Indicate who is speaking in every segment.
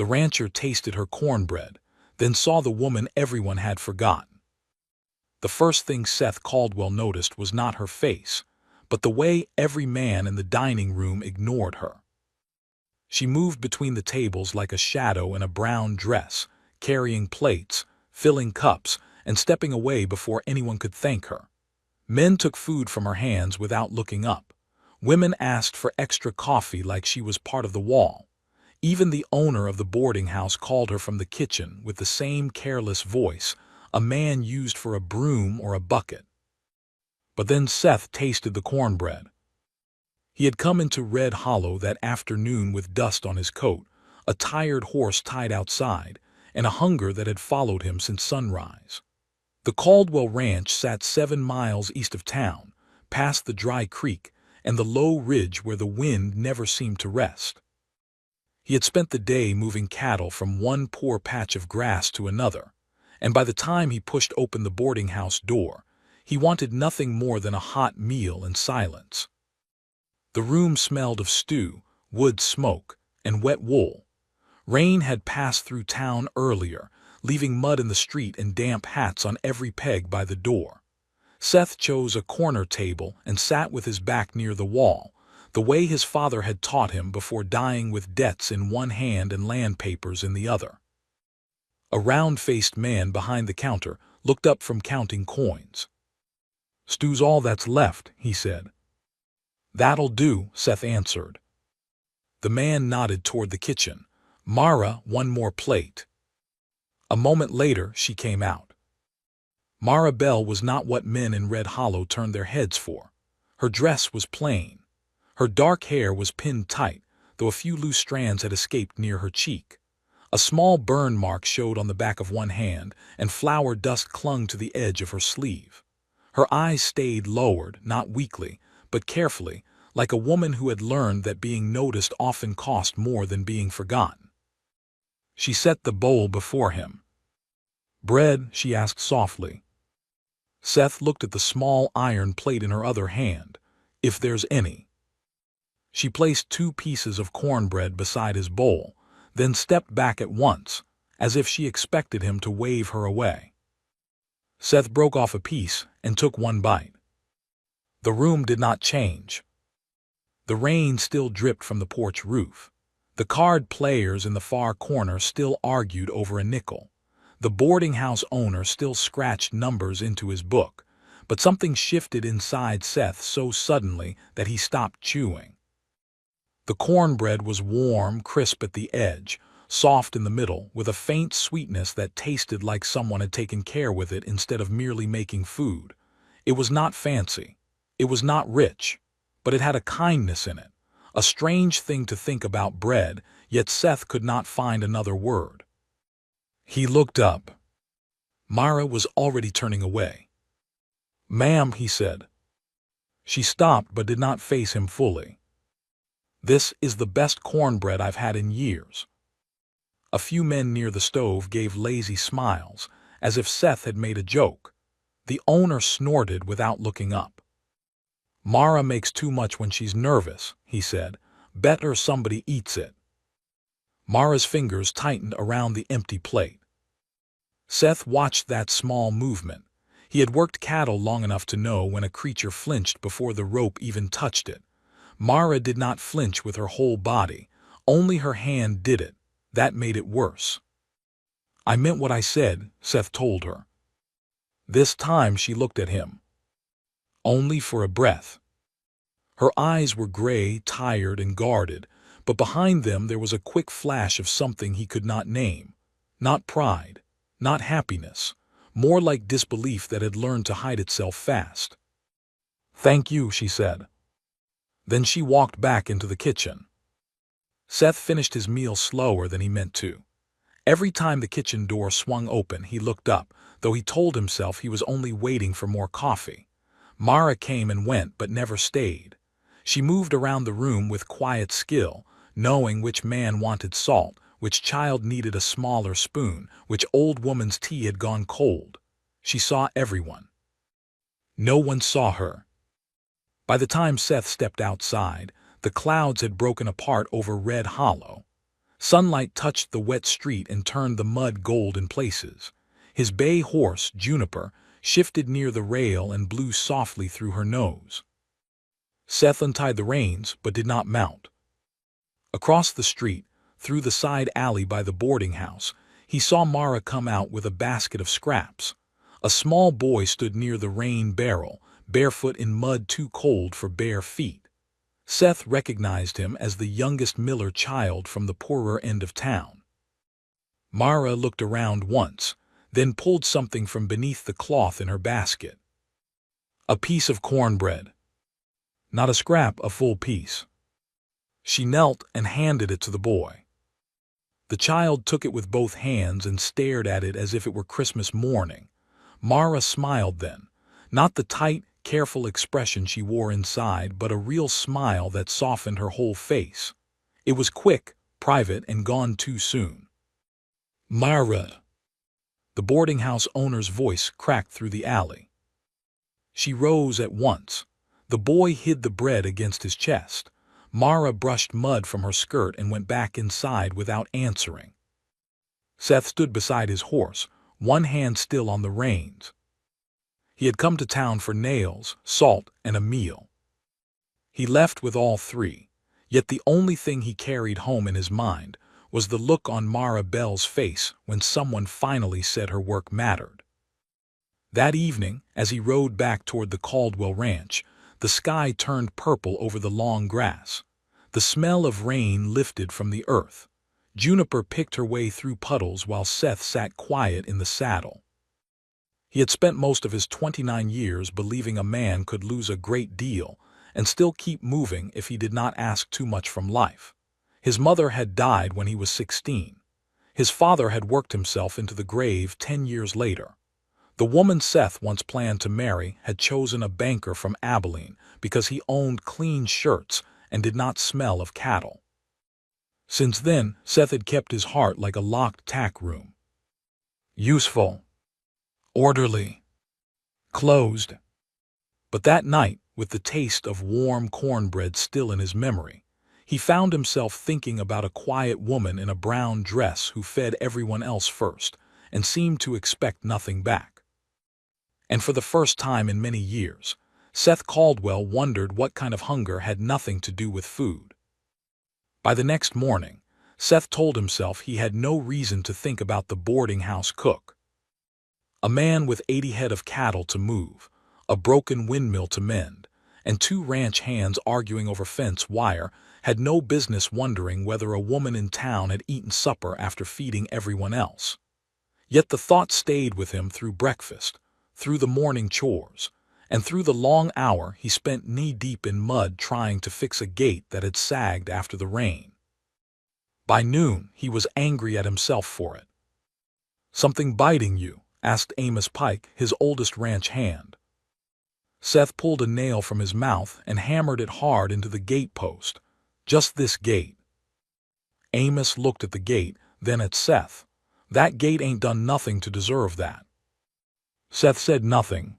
Speaker 1: The rancher tasted her cornbread, then saw the woman everyone had forgotten. The first thing Seth Caldwell noticed was not her face, but the way every man in the dining room ignored her. She moved between the tables like a shadow in a brown dress, carrying plates, filling cups, and stepping away before anyone could thank her. Men took food from her hands without looking up. Women asked for extra coffee like she was part of the wall. Even the owner of the boarding house called her from the kitchen with the same careless voice, a man used for a broom or a bucket. But then Seth tasted the cornbread. He had come into Red Hollow that afternoon with dust on his coat, a tired horse tied outside, and a hunger that had followed him since sunrise. The Caldwell Ranch sat 7 miles east of town, past the dry creek and the low ridge where the wind never seemed to rest. He had spent the day moving cattle from one poor patch of grass to another, and by the time he pushed open the boarding house door, he wanted nothing more than a hot meal and silence. The room smelled of stew, wood smoke, and wet wool. Rain had passed through town earlier, leaving mud in the street and damp hats on every peg by the door. Seth chose a corner table and sat with his back near the wall, the way his father had taught him before dying with debts in one hand and land papers in the other. A round-faced man behind the counter looked up from counting coins. "Stew's all that's left," he said. "That'll do," Seth answered. The man nodded toward the kitchen. "Mara, one more plate." A moment later, she came out. Mara Bell was not what men in Red Hollow turned their heads for. Her dress was plain. Her dark hair was pinned tight, though a few loose strands had escaped near her cheek. A small burn mark showed on the back of one hand, and flour dust clung to the edge of her sleeve. Her eyes stayed lowered, not weakly, but carefully, like a woman who had learned that being noticed often cost more than being forgotten. She set the bowl before him. "Bread?" she asked softly. Seth looked at the small iron plate in her other hand. "If there's any." She placed 2 pieces of cornbread beside his bowl, then stepped back at once, as if she expected him to wave her away. Seth broke off a piece and took one bite. The room did not change. The rain still dripped from the porch roof. The card players in the far corner still argued over a nickel. The boarding house owner still scratched numbers into his book, but something shifted inside Seth so suddenly that he stopped chewing. The cornbread was warm, crisp at the edge, soft in the middle, with a faint sweetness that tasted like someone had taken care with it instead of merely making food. It was not fancy. It was not rich, but it had a kindness in it, a strange thing to think about bread, yet Seth could not find another word. He looked up. Mara was already turning away. "Ma'am," he said. She stopped but did not face him fully. "This is the best cornbread I've had in years." A few men near the stove gave lazy smiles, as if Seth had made a joke. The owner snorted without looking up. "Mara makes too much when she's nervous," he said. "Better somebody eats it." Mara's fingers tightened around the empty plate. Seth watched that small movement. He had worked cattle long enough to know when a creature flinched before the rope even touched it. Mara did not flinch with her whole body. Only her hand did it. That made it worse. "I meant what I said," Seth told her. This time she looked at him. Only for a breath. Her eyes were gray, tired, and guarded, but behind them there was a quick flash of something he could not name. Not pride, not happiness, more like disbelief that had learned to hide itself fast. "Thank you," she said. Then she walked back into the kitchen. Seth finished his meal slower than he meant to. Every time the kitchen door swung open, he looked up, though he told himself he was only waiting for more coffee. Mara came and went but never stayed. She moved around the room with quiet skill, knowing which man wanted salt, which child needed a smaller spoon, which old woman's tea had gone cold. She saw everyone. No one saw her. By the time Seth stepped outside, the clouds had broken apart over Red Hollow. Sunlight touched the wet street and turned the mud gold in places. His bay horse, Juniper, shifted near the rail and blew softly through her nose. Seth untied the reins, but did not mount. Across the street, through the side alley by the boarding house, he saw Mara come out with a basket of scraps. A small boy stood near the rain barrel, barefoot in mud too cold for bare feet. Seth recognized him as the youngest Miller child from the poorer end of town. Mara looked around once, then pulled something from beneath the cloth in her basket. A piece of cornbread. Not a scrap, a full piece. She knelt and handed it to the boy. The child took it with both hands and stared at it as if it were Christmas morning. Mara smiled then, not the tight, careful expression she wore inside, but a real smile that softened her whole face. It was quick, private, and gone too soon. Mara. The boarding house owner's voice cracked through the alley. She rose at once. The boy hid the bread against his chest. Mara brushed mud from her skirt and went back inside without answering. Seth stood beside his horse, one hand still on the reins. He had come to town for nails, salt, and a meal. He left with all three, yet the only thing he carried home in his mind was the look on Mara Bell's face when someone finally said her work mattered. That evening, as he rode back toward the Caldwell Ranch, the sky turned purple over the long grass. The smell of rain lifted from the earth. Juniper picked her way through puddles while Seth sat quiet in the saddle. He had spent most of his 29 years believing a man could lose a great deal and still keep moving if he did not ask too much from life. His mother had died when he was 16. His father had worked himself into the grave 10 years later. The woman Seth once planned to marry had chosen a banker from Abilene because he owned clean shirts and did not smell of cattle. Since then, Seth had kept his heart like a locked tack room. Useful. Orderly. Closed. But that night, with the taste of warm cornbread still in his memory, he found himself thinking about a quiet woman in a brown dress who fed everyone else first and seemed to expect nothing back. And for the first time in many years, Seth Caldwell wondered what kind of hunger had nothing to do with food. By the next morning, Seth told himself he had no reason to think about the boarding house cook. A man with 80 head of cattle to move, a broken windmill to mend, and 2 ranch hands arguing over fence wire had no business wondering whether a woman in town had eaten supper after feeding everyone else. Yet the thought stayed with him through breakfast, through the morning chores, and through the long hour he spent knee-deep in mud trying to fix a gate that had sagged after the rain. By noon, he was angry at himself for it. "Something biting you?" asked Amos Pike, his oldest ranch hand. Seth pulled a nail from his mouth and hammered it hard into the gate post. "Just this gate." Amos looked at the gate, then at Seth. "That gate ain't done nothing to deserve that." Seth said nothing.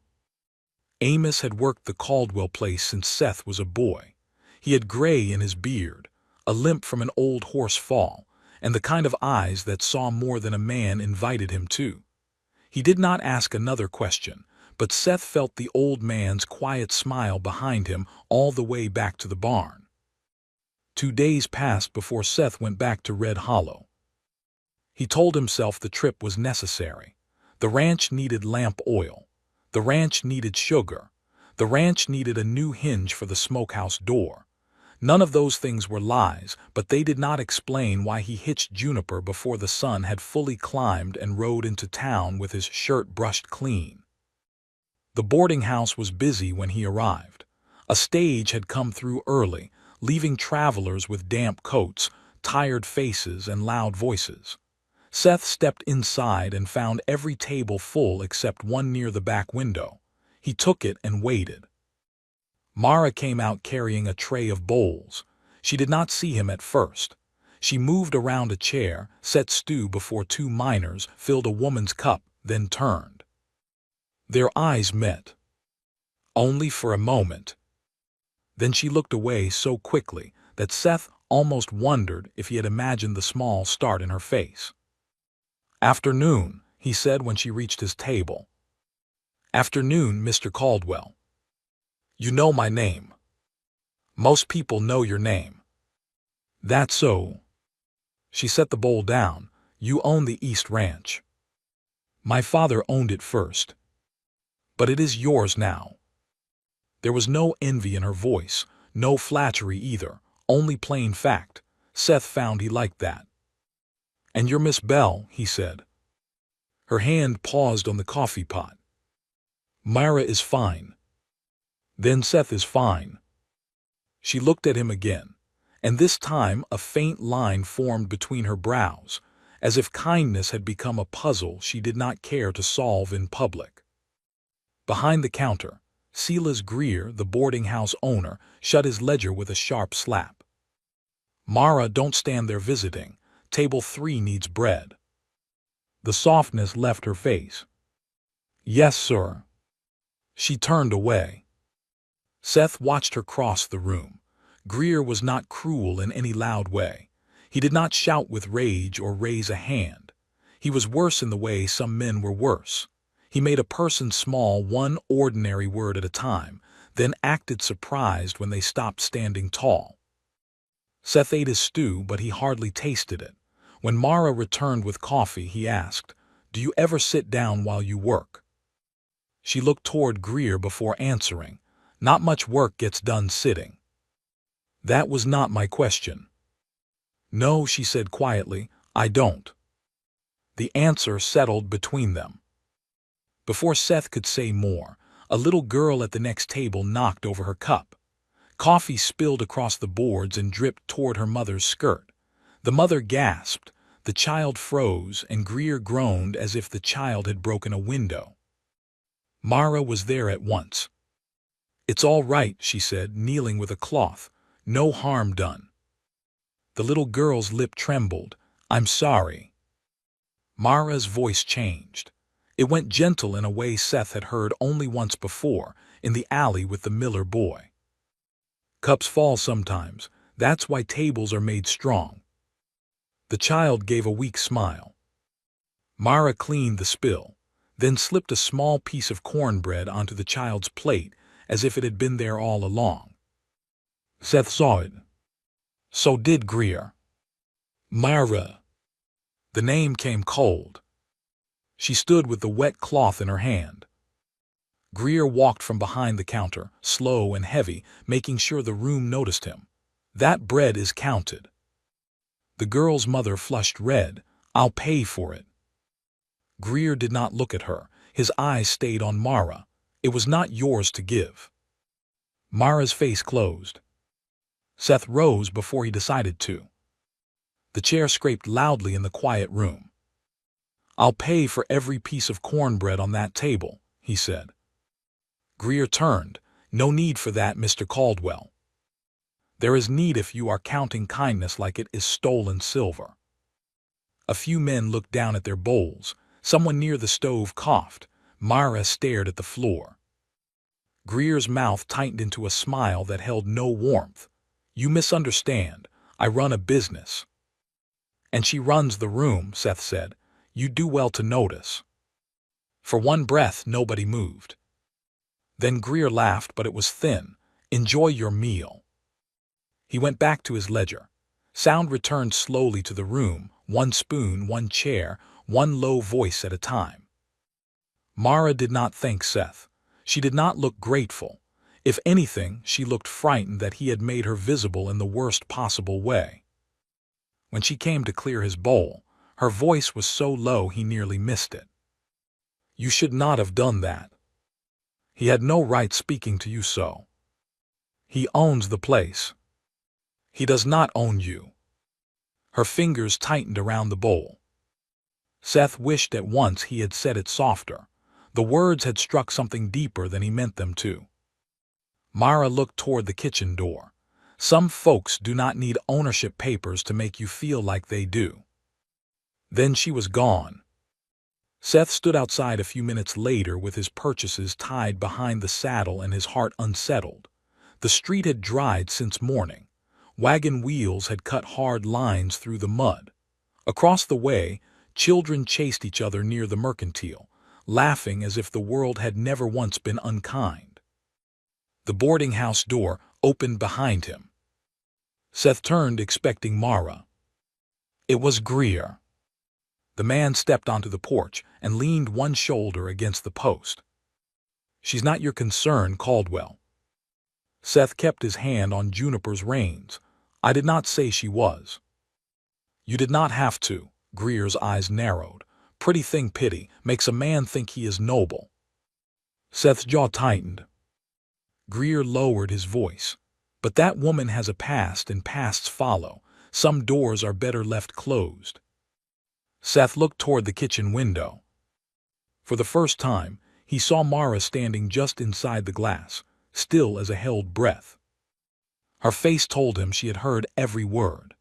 Speaker 1: Amos had worked the Caldwell place since Seth was a boy. He had gray in his beard, a limp from an old horse fall, and the kind of eyes that saw more than a man invited him to. He did not ask another question, but Seth felt the old man's quiet smile behind him all the way back to the barn. 2 days passed before Seth went back to Red Hollow. He told himself the trip was necessary. The ranch needed lamp oil. The ranch needed sugar. The ranch needed a new hinge for the smokehouse door. None of those things were lies, but they did not explain why he hitched Juniper before the sun had fully climbed and rode into town with his shirt brushed clean. The boarding house was busy when he arrived. A stage had come through early, leaving travelers with damp coats, tired faces, and loud voices. Seth stepped inside and found every table full except one near the back window. He took it and waited. Mara came out carrying a tray of bowls. She did not see him at first. She moved around a chair, set stew before 2 miners, filled a woman's cup, then turned. Their eyes met. Only for a moment. Then she looked away so quickly that Seth almost wondered if he had imagined the small start in her face. "Afternoon," he said when she reached his table. "Afternoon, Mr. Caldwell. You know my name. Most people know your name." "That's so." She set the bowl down. "You own the East Ranch." "My father owned it first. But it is yours now." There was no envy in her voice, no flattery either, only plain fact. Seth found he liked that. "And you're Miss Bell," he said. Her hand paused on the coffee pot. "Myra is fine." "Then Seth is fine." She looked at him again, and this time a faint line formed between her brows, as if kindness had become a puzzle she did not care to solve in public. Behind the counter, Silas Greer, the boarding house owner, shut his ledger with a sharp slap. "Mara, don't stand there visiting. Table 3 needs bread." The softness left her face. "Yes, sir." She turned away. Seth watched her cross the room. Greer was not cruel in any loud way. He did not shout with rage or raise a hand. He was worse in the way some men were worse. He made a person small one ordinary word at a time, then acted surprised when they stopped standing tall. Seth ate his stew, but he hardly tasted it. When Mara returned with coffee, he asked, "Do you ever sit down while you work?" She looked toward Greer before answering. "Not much work gets done sitting." "That was not my question." "No," she said quietly, "I don't." The answer settled between them. Before Seth could say more, a little girl at the next table knocked over her cup. Coffee spilled across the boards and dripped toward her mother's skirt. The mother gasped, the child froze, and Greer groaned as if the child had broken a window. Mara was there at once. "It's all right," she said, kneeling with a cloth. "No harm done." The little girl's lip trembled. "I'm sorry." Mara's voice changed. It went gentle in a way Seth had heard only once before, in the alley with the Miller boy. "Cups fall sometimes. That's why tables are made strong." The child gave a weak smile. Mara cleaned the spill, then slipped a small piece of cornbread onto the child's plate as if it had been there all along. Seth saw it. So did Greer. "Myra." The name came cold. She stood with the wet cloth in her hand. Greer walked from behind the counter, slow and heavy, making sure the room noticed him. "That bread is counted." The girl's mother flushed red. "I'll pay for it." Greer did not look at her. His eyes stayed on Mara. "It was not yours to give." Mara's face closed. Seth rose before he decided to. The chair scraped loudly in the quiet room. "I'll pay for every piece of cornbread on that table," he said. Greer turned. "No need for that, Mr. Caldwell." "There is need if you are counting kindness like it is stolen silver." A few men looked down at their bowls. Someone near the stove coughed. Mara stared at the floor. Greer's mouth tightened into a smile that held no warmth. "You misunderstand. I run a business." "And she runs the room," Seth said. "You do well to notice." For one breath, nobody moved. Then Greer laughed, but it was thin. "Enjoy your meal." He went back to his ledger. Sound returned slowly to the room, one spoon, one chair, one low voice at a time. Mara did not thank Seth. She did not look grateful. If anything, she looked frightened that he had made her visible in the worst possible way. When she came to clear his bowl, her voice was so low he nearly missed it. "You should not have done that. He had no right speaking to you so. He owns the place. He does not own you." Her fingers tightened around the bowl. Seth wished at once he had said it softer. The words had struck something deeper than he meant them to. Mara looked toward the kitchen door. "Some folks do not need ownership papers to make you feel like they do." Then she was gone. Seth stood outside a few minutes later with his purchases tied behind the saddle and his heart unsettled. The street had dried since morning. Wagon wheels had cut hard lines through the mud. Across the way, children chased each other near the mercantile, laughing as if the world had never once been unkind. The boarding house door opened behind him. Seth turned, expecting Mara. It was Greer. The man stepped onto the porch and leaned one shoulder against the post. "She's not your concern, Caldwell." Seth kept his hand on Juniper's reins. "I did not say she was." "You did not have to." Greer's eyes narrowed. "Pretty thing pity makes a man think he is noble." Seth's jaw tightened. Greer lowered his voice. "But that woman has a past, and pasts follow. Some doors are better left closed." Seth looked toward the kitchen window. For the first time, he saw Mara standing just inside the glass, still as a held breath. Her face told him she had heard every word.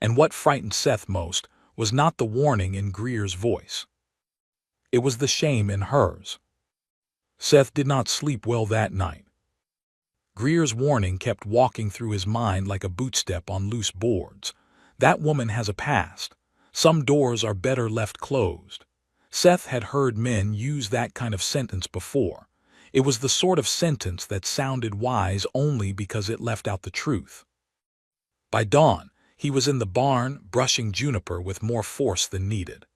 Speaker 1: And what frightened Seth most was not the warning in Greer's voice. It was the shame in hers. Seth did not sleep well that night. Greer's warning kept walking through his mind like a bootstep on loose boards. That woman has a past. Some doors are better left closed. Seth had heard men use that kind of sentence before. It was the sort of sentence that sounded wise only because it left out the truth. By dawn, he was in the barn, brushing Juniper with more force than needed.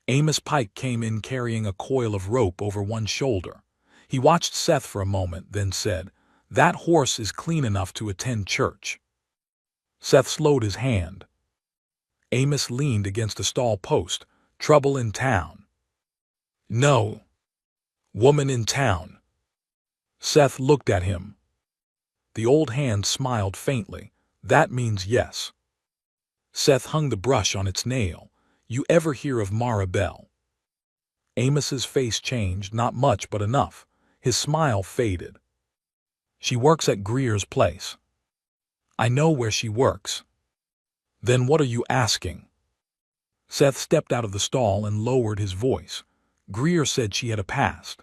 Speaker 1: Amos Pike came in carrying a coil of rope over one shoulder. He watched Seth for a moment, then said, "That horse is clean enough to attend church." Seth slowed his hand. Amos leaned against a stall post. "Trouble in town?" "No." "Woman in town?" Seth looked at him. The old hand smiled faintly. "That means yes." Seth hung the brush on its nail. "You ever hear of Mara Bell?" Amos's face changed, not much but enough. His smile faded. "She works at Greer's place." "I know where she works." "Then what are you asking?" Seth stepped out of the stall and lowered his voice. "Greer said she had a past."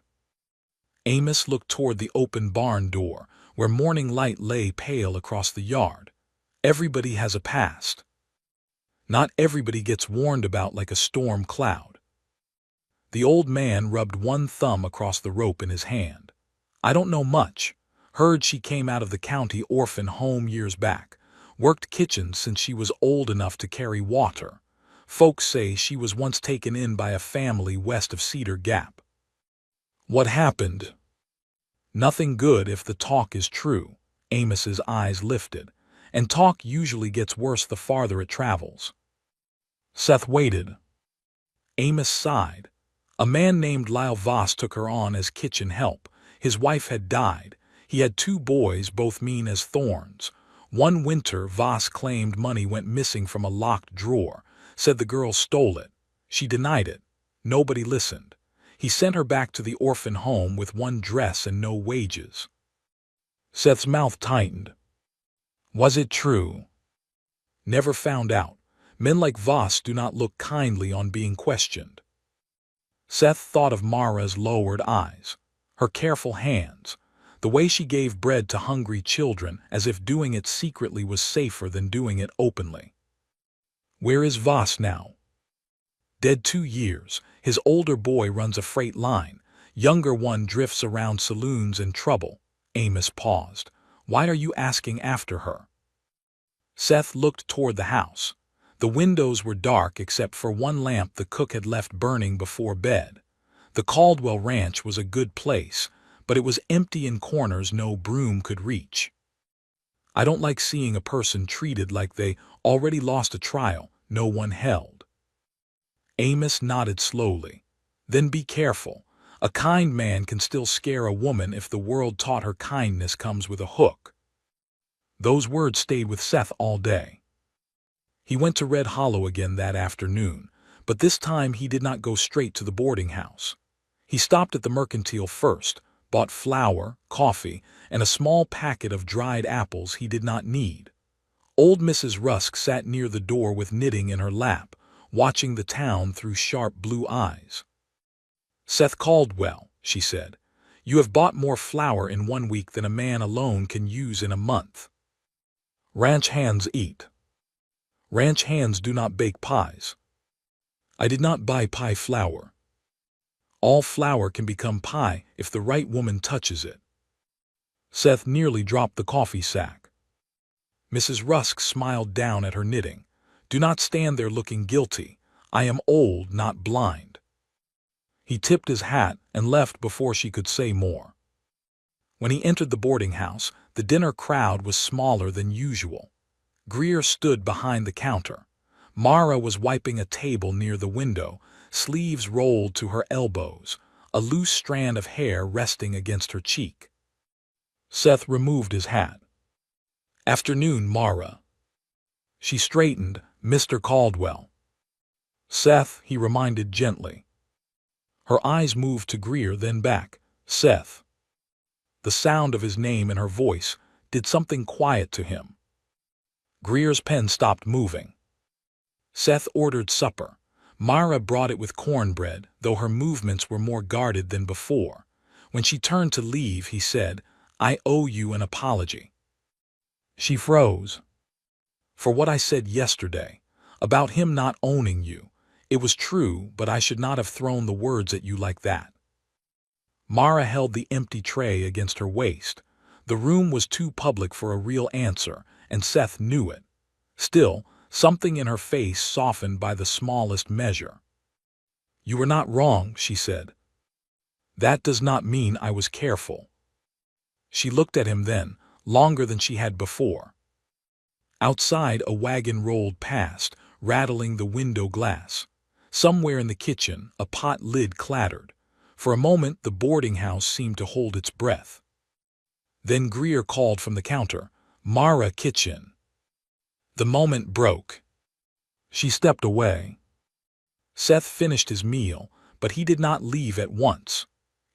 Speaker 1: Amos looked toward the open barn door, where morning light lay pale across the yard. "Everybody has a past. Not everybody gets warned about like a storm cloud." The old man rubbed one thumb across the rope in his hand. "I don't know much. Heard she came out of the county orphan home years back. Worked kitchens since she was old enough to carry water. Folks say she was once taken in by a family west of Cedar Gap." "What happened?" "Nothing good if the talk is true." Amos's eyes lifted. "And talk usually gets worse the farther it travels." Seth waited. Amos sighed. "A man named Lyle Voss took her on as kitchen help. His wife had died. He had 2 boys, both mean as thorns. One winter, Voss claimed money went missing from a locked drawer. Said the girl stole it. She denied it. Nobody listened. He sent her back to the orphan home with 1 dress and no wages." Seth's mouth tightened. "Was it true?" "Never found out. Men like Voss do not look kindly on being questioned." Seth thought of Mara's lowered eyes, her careful hands, the way she gave bread to hungry children as if doing it secretly was safer than doing it openly. "Where is Voss now?" "Dead 2 years. His older boy runs a freight line. Younger one drifts around saloons and trouble." Amos paused. "Why are you asking after her?" Seth looked toward the house. The windows were dark except for one lamp the cook had left burning before bed. The Caldwell ranch was a good place, but it was empty in corners no broom could reach. "I don't like seeing a person treated like they already lost a trial no one held." Amos nodded slowly. "Then be careful. A kind man can still scare a woman if the world taught her kindness comes with a hook." Those words stayed with Seth all day. He went to Red Hollow again that afternoon, but this time he did not go straight to the boarding house. He stopped at the mercantile first, bought flour, coffee, and a small packet of dried apples he did not need. Old Mrs. Rusk sat near the door with knitting in her lap, watching the town through sharp blue eyes. "Seth Caldwell," she said, "you have bought more flour in 1 week than a man alone can use in a month." Ranch hands eat. Ranch hands do not bake pies. I did not buy pie flour. All flour can become pie if the right woman touches it. Seth nearly dropped the coffee sack. Mrs. Rusk smiled down at her knitting. Do not stand there looking guilty. I am old, not blind. He tipped his hat and left before she could say more. When he entered the boarding house, the dinner crowd was smaller than usual. Greer stood behind the counter. Mara was wiping a table near the window, sleeves rolled to her elbows, a loose strand of hair resting against her cheek. Seth removed his hat. Afternoon, Mara. She straightened. Mr. Caldwell. Seth, he reminded gently. Her eyes moved to Greer, then back. Seth. The sound of his name in her voice did something quiet to him. Greer's pen stopped moving. Seth ordered supper. Mara brought it with cornbread, though her movements were more guarded than before. When she turned to leave, he said, I owe you an apology. She froze. For what I said yesterday, about him not owning you. It was true, but I should not have thrown the words at you like that. Mara held the empty tray against her waist. The room was too public for a real answer, and Seth knew it. Still, something in her face softened by the smallest measure. You were not wrong, she said. That does not mean I was careful. She looked at him then, longer than she had before. Outside, a wagon rolled past, rattling the window glass. Somewhere in the kitchen, a pot lid clattered. For a moment, the boarding house seemed to hold its breath. Then Greer called from the counter, Mara, kitchen. The moment broke. She stepped away. Seth finished his meal, but he did not leave at once.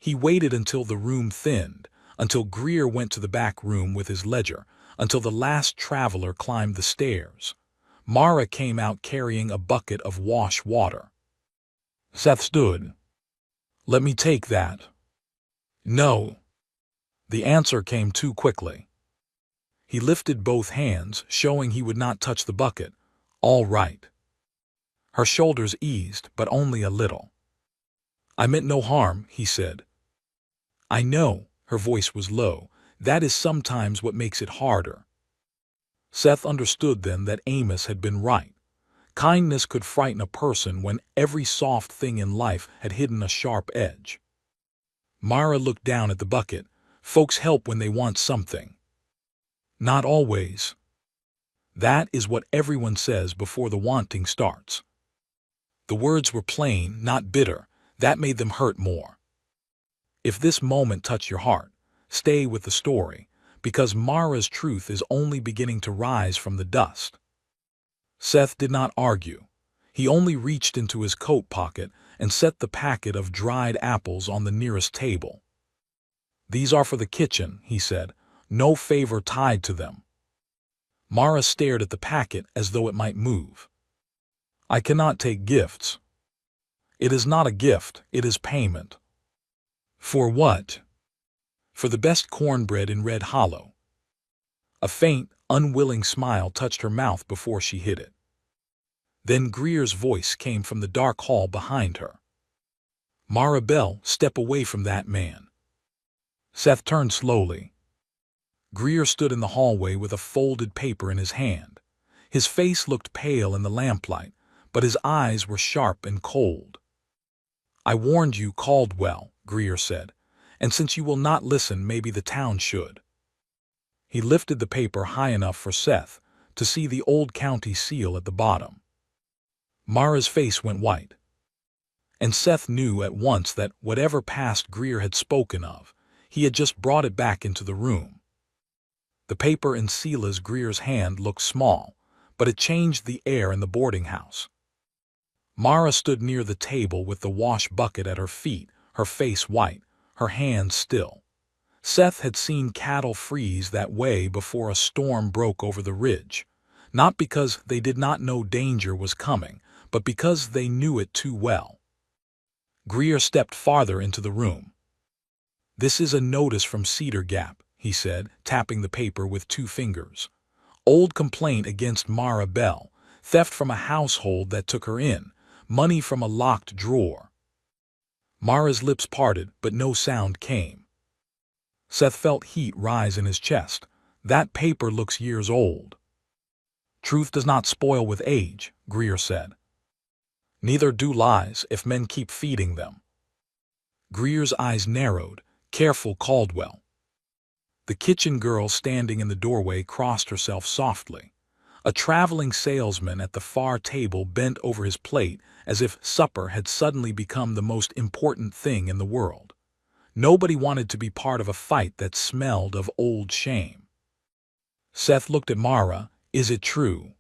Speaker 1: He waited until the room thinned, until Greer went to the back room with his ledger, until the last traveler climbed the stairs. Mara came out carrying a bucket of wash water. Seth stood. Let me take that. No. The answer came too quickly. He lifted both hands, showing he would not touch the bucket. All right. Her shoulders eased, but only a little. I meant no harm, he said. I know, her voice was low. That is sometimes what makes it harder. Seth understood then that Amos had been right. Kindness could frighten a person when every soft thing in life had hidden a sharp edge. Mara looked down at the bucket. Folks help when they want something. Not always. That is what everyone says before the wanting starts. The words were plain, not bitter. That made them hurt more. If this moment touched your heart, stay with the story, because Mara's truth is only beginning to rise from the dust. Seth did not argue. He only reached into his coat pocket and set the packet of dried apples on the nearest table. These are for the kitchen, he said, no favor tied to them. Mara stared at the packet as though it might move. I cannot take gifts. It is not a gift, it is payment. For what? For the best cornbread in Red Hollow. A faint, unwilling smile touched her mouth before she hid it. Then Greer's voice came from the dark hall behind her. Mara Bell, step away from that man. Seth turned slowly. Greer stood in the hallway with a folded paper in his hand. His face looked pale in the lamplight, but his eyes were sharp and cold. I warned you, Caldwell, Greer said, and since you will not listen, maybe the town should. He lifted the paper high enough for Seth to see the old county seal at the bottom. Mara's face went white. And Seth knew at once that whatever past Greer had spoken of, he had just brought it back into the room. The paper in Silas Greer's hand looked small, but it changed the air in the boarding house. Mara stood near the table with the wash bucket at her feet, her face white, her hands still. Seth had seen cattle freeze that way before a storm broke over the ridge, not because they did not know danger was coming, but because they knew it too well. Greer stepped farther into the room. This is a notice from Cedar Gap, he said, tapping the paper with 2 fingers. Old complaint against Mara Bell, theft from a household that took her in, money from a locked drawer. Mara's lips parted, but no sound came. Seth felt heat rise in his chest. That paper looks years old. Truth does not spoil with age, Greer said. Neither do lies if men keep feeding them. Greer's eyes narrowed. Careful, Caldwell. The kitchen girl standing in the doorway crossed herself softly. A traveling salesman at the far table bent over his plate as if supper had suddenly become the most important thing in the world. Nobody wanted to be part of a fight that smelled of old shame. Seth looked at Mara. Is it true?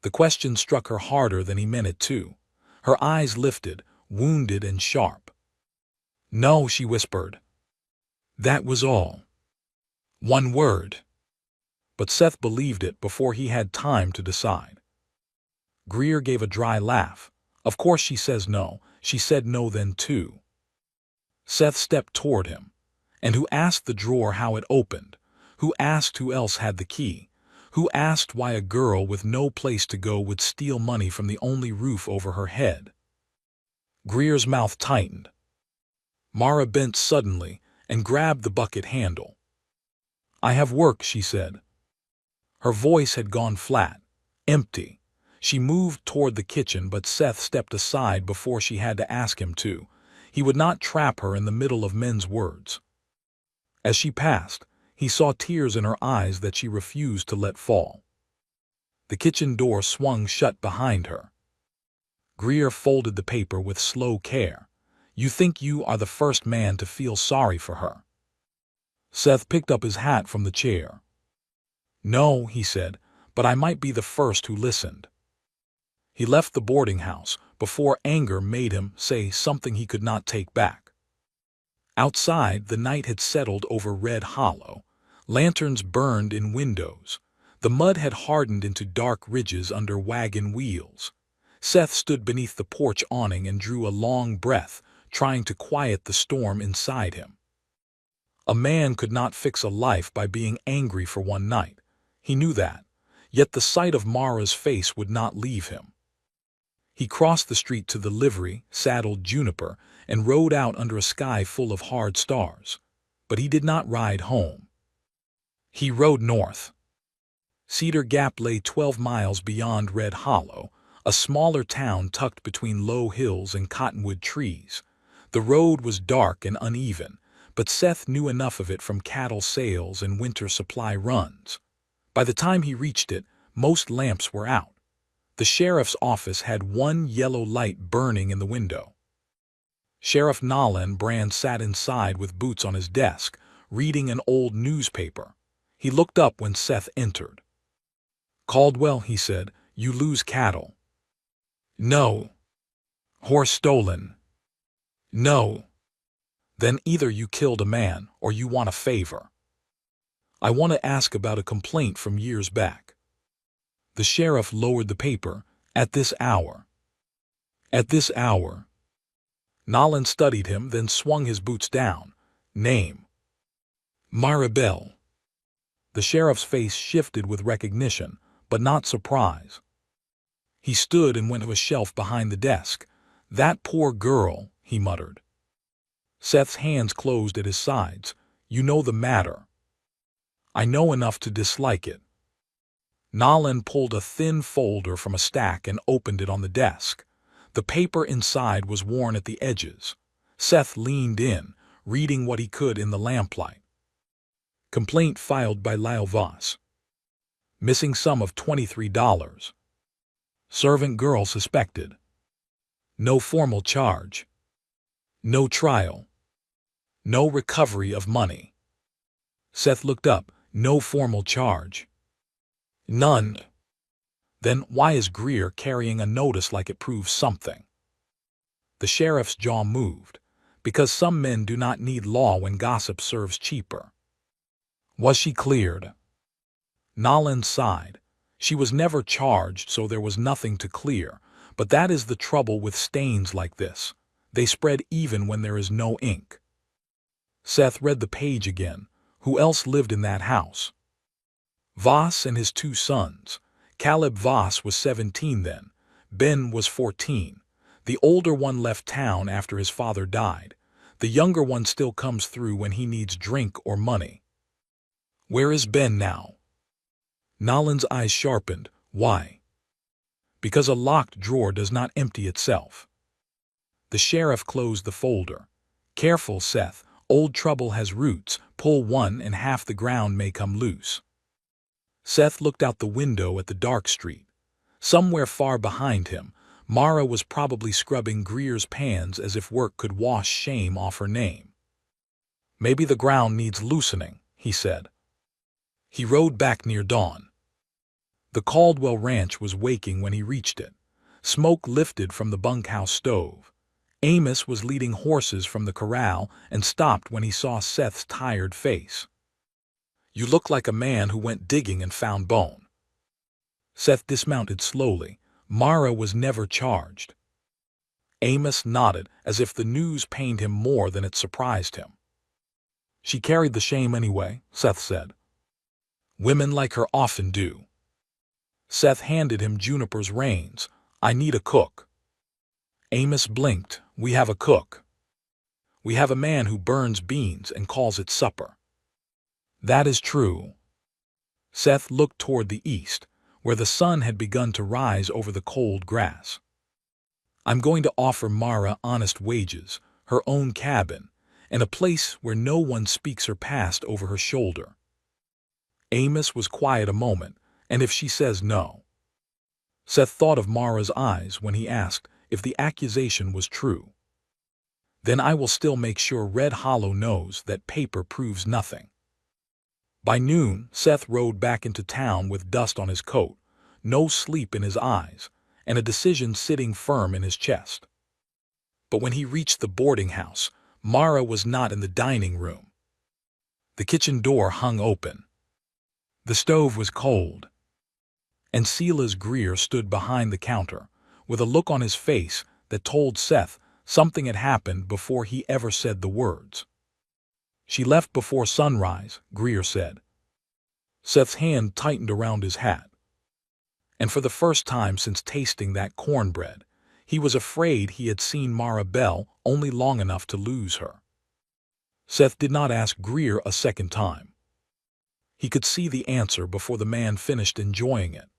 Speaker 1: The question struck her harder than he meant it to. Her eyes lifted, wounded and sharp. No, she whispered. That was all. One word. But Seth believed it before he had time to decide. Greer gave a dry laugh. Of course she says no. She said no then too. Seth stepped toward him. And who asked the drawer how it opened? Who asked who else had the key? Who asked why a girl with no place to go would steal money from the only roof over her head? Greer's mouth tightened. Mara bent suddenly and grabbed the bucket handle. I have work, she said. Her voice had gone flat, empty. She moved toward the kitchen, but Seth stepped aside before she had to ask him to. He would not trap her in the middle of men's words. As she passed, he saw tears in her eyes that she refused to let fall. The kitchen door swung shut behind her. Greer folded the paper with slow care. You think you are the first man to feel sorry for her. Seth picked up his hat from the chair. No, he said, but I might be the first who listened. He left the boarding house before anger made him say something he could not take back. Outside, the night had settled over Red Hollow. Lanterns burned in windows. The mud had hardened into dark ridges under wagon wheels. Seth stood beneath the porch awning and drew a long breath, trying to quiet the storm inside him. A man could not fix a life by being angry for one night. He knew that, yet the sight of Mara's face would not leave him. He crossed the street to the livery, saddled Juniper, and rode out under a sky full of hard stars. But he did not ride home. He rode north. Cedar Gap lay 12 miles beyond Red Hollow, a smaller town tucked between low hills and cottonwood trees. The road was dark and uneven, but Seth knew enough of it from cattle sales and winter supply runs. By the time he reached it, most lamps were out. The sheriff's office had one yellow light burning in the window. Sheriff Nolan Brand sat inside with boots on his desk, reading an old newspaper. He looked up when Seth entered. Caldwell, he said, you lose cattle. No. Horse stolen. No. Then either you killed a man or you want a favor. I want to ask about a complaint from years back. The sheriff lowered the paper. At this hour. At this hour. Nolan studied him, then swung his boots down. Name. Mara Bell. The sheriff's face shifted with recognition, but not surprise. He stood and went to a shelf behind the desk. That poor girl, he muttered. Seth's hands closed at his sides. You know the matter. I know enough to dislike it. Nolan pulled a thin folder from a stack and opened it on the desk. The paper inside was worn at the edges. Seth leaned in, reading what he could in the lamplight. Complaint filed by Lyle Voss. Missing sum of $23. Servant girl suspected. No formal charge. No trial. No recovery of money. Seth looked up. No formal charge. None. Then why is Greer carrying a notice like it proves something? The sheriff's jaw moved. Because some men do not need law when gossip serves cheaper. Was she cleared? Nolan sighed. She was never charged, so there was nothing to clear. But that is the trouble with stains like this. They spread even when there is no ink. Seth read the page again. Who else lived in that house? Voss and his two sons. Caleb Voss was 17 then. Ben was 14. The older one left town after his father died. The younger one still comes through when he needs drink or money. Where is Ben now? Nolan's eyes sharpened. Why? Because a locked drawer does not empty itself. The sheriff closed the folder. Careful, Seth. Old trouble has roots. Pull one and half the ground may come loose. Seth looked out the window at the dark street. Somewhere far behind him, Mara was probably scrubbing Greer's pans as if work could wash shame off her name. Maybe the ground needs loosening, he said. He rode back near dawn. The Caldwell ranch was waking when he reached it. Smoke lifted from the bunkhouse stove. Amos was leading horses from the corral and stopped when he saw Seth's tired face. You look like a man who went digging and found bone. Seth dismounted slowly. Mara was never charged. Amos nodded as if the news pained him more than it surprised him. She carried the shame anyway, Seth said. Women like her often do. Seth handed him Juniper's reins. I need a cook. Amos blinked. We have a cook. We have a man who burns beans and calls it supper. That is true. Seth looked toward the east, where the sun had begun to rise over the cold grass. I'm going to offer Mara honest wages, her own cabin, and a place where no one speaks her past over her shoulder. Amos was quiet a moment, and if she says no. Seth thought of Mara's eyes when he asked if the accusation was true. Then I will still make sure Red Hollow knows that paper proves nothing. By noon, Seth rode back into town with dust on his coat, no sleep in his eyes, and a decision sitting firm in his chest. But when he reached the boarding house, Mara was not in the dining room. The kitchen door hung open. The stove was cold. And Silas Greer stood behind the counter, with a look on his face that told Seth something had happened before he ever said the words. She left before sunrise, Greer said. Seth's hand tightened around his hat. And for the first time since tasting that cornbread, he was afraid he had seen Mara Bell only long enough to lose her. Seth did not ask Greer a second time. He could see the answer before the man finished enjoying it.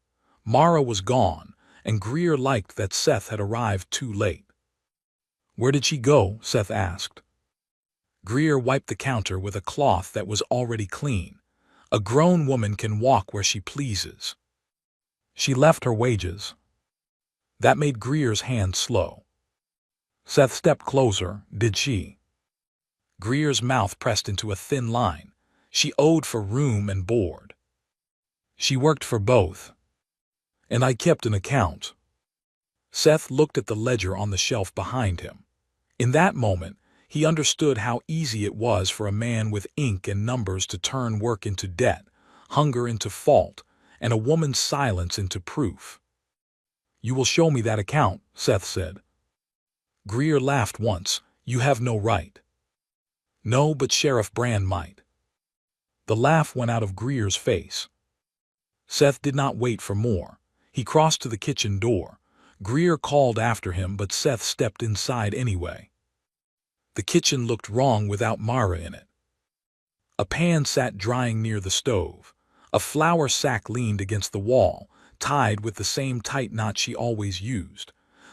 Speaker 1: Mara was gone, and Greer liked that Seth had arrived too late. Where did she go? Seth asked. Greer wiped the counter with a cloth that was already clean. A grown woman can walk where she pleases. She left her wages. That made Greer's hand slow. Seth stepped closer. Did she? Greer's mouth pressed into a thin line. She owed for room and board. She worked for both. And I kept an account. Seth looked at the ledger on the shelf behind him. In that moment, he understood how easy it was for a man with ink and numbers to turn work into debt, hunger into fault, and a woman's silence into proof. You will show me that account, Seth said. Greer laughed once. You have no right. No, but Sheriff Brand might. The laugh went out of Greer's face. Seth did not wait for more. He crossed to the kitchen door. Greer called after him, but Seth stepped inside anyway. The kitchen looked wrong without Mara in it. A pan sat drying near the stove. A flour sack leaned against the wall, tied with the same tight knot she always used.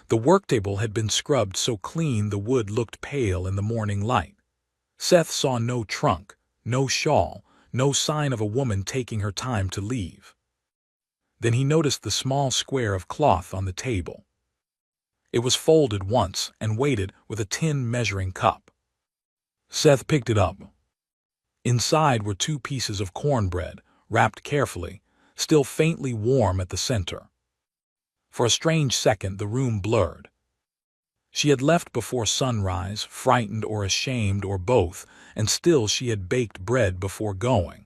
Speaker 1: The work table had been scrubbed so clean the wood looked pale in the morning light. Seth saw no trunk, no shawl, no sign of a woman taking her time to leave. Then he noticed the small square of cloth on the table. It was folded once and weighted with a tin measuring cup. Seth picked it up. Inside were 2 pieces of cornbread, wrapped carefully, still faintly warm at the center. For a strange second the room blurred. She had left before sunrise, frightened or ashamed or both, and still she had baked bread before going.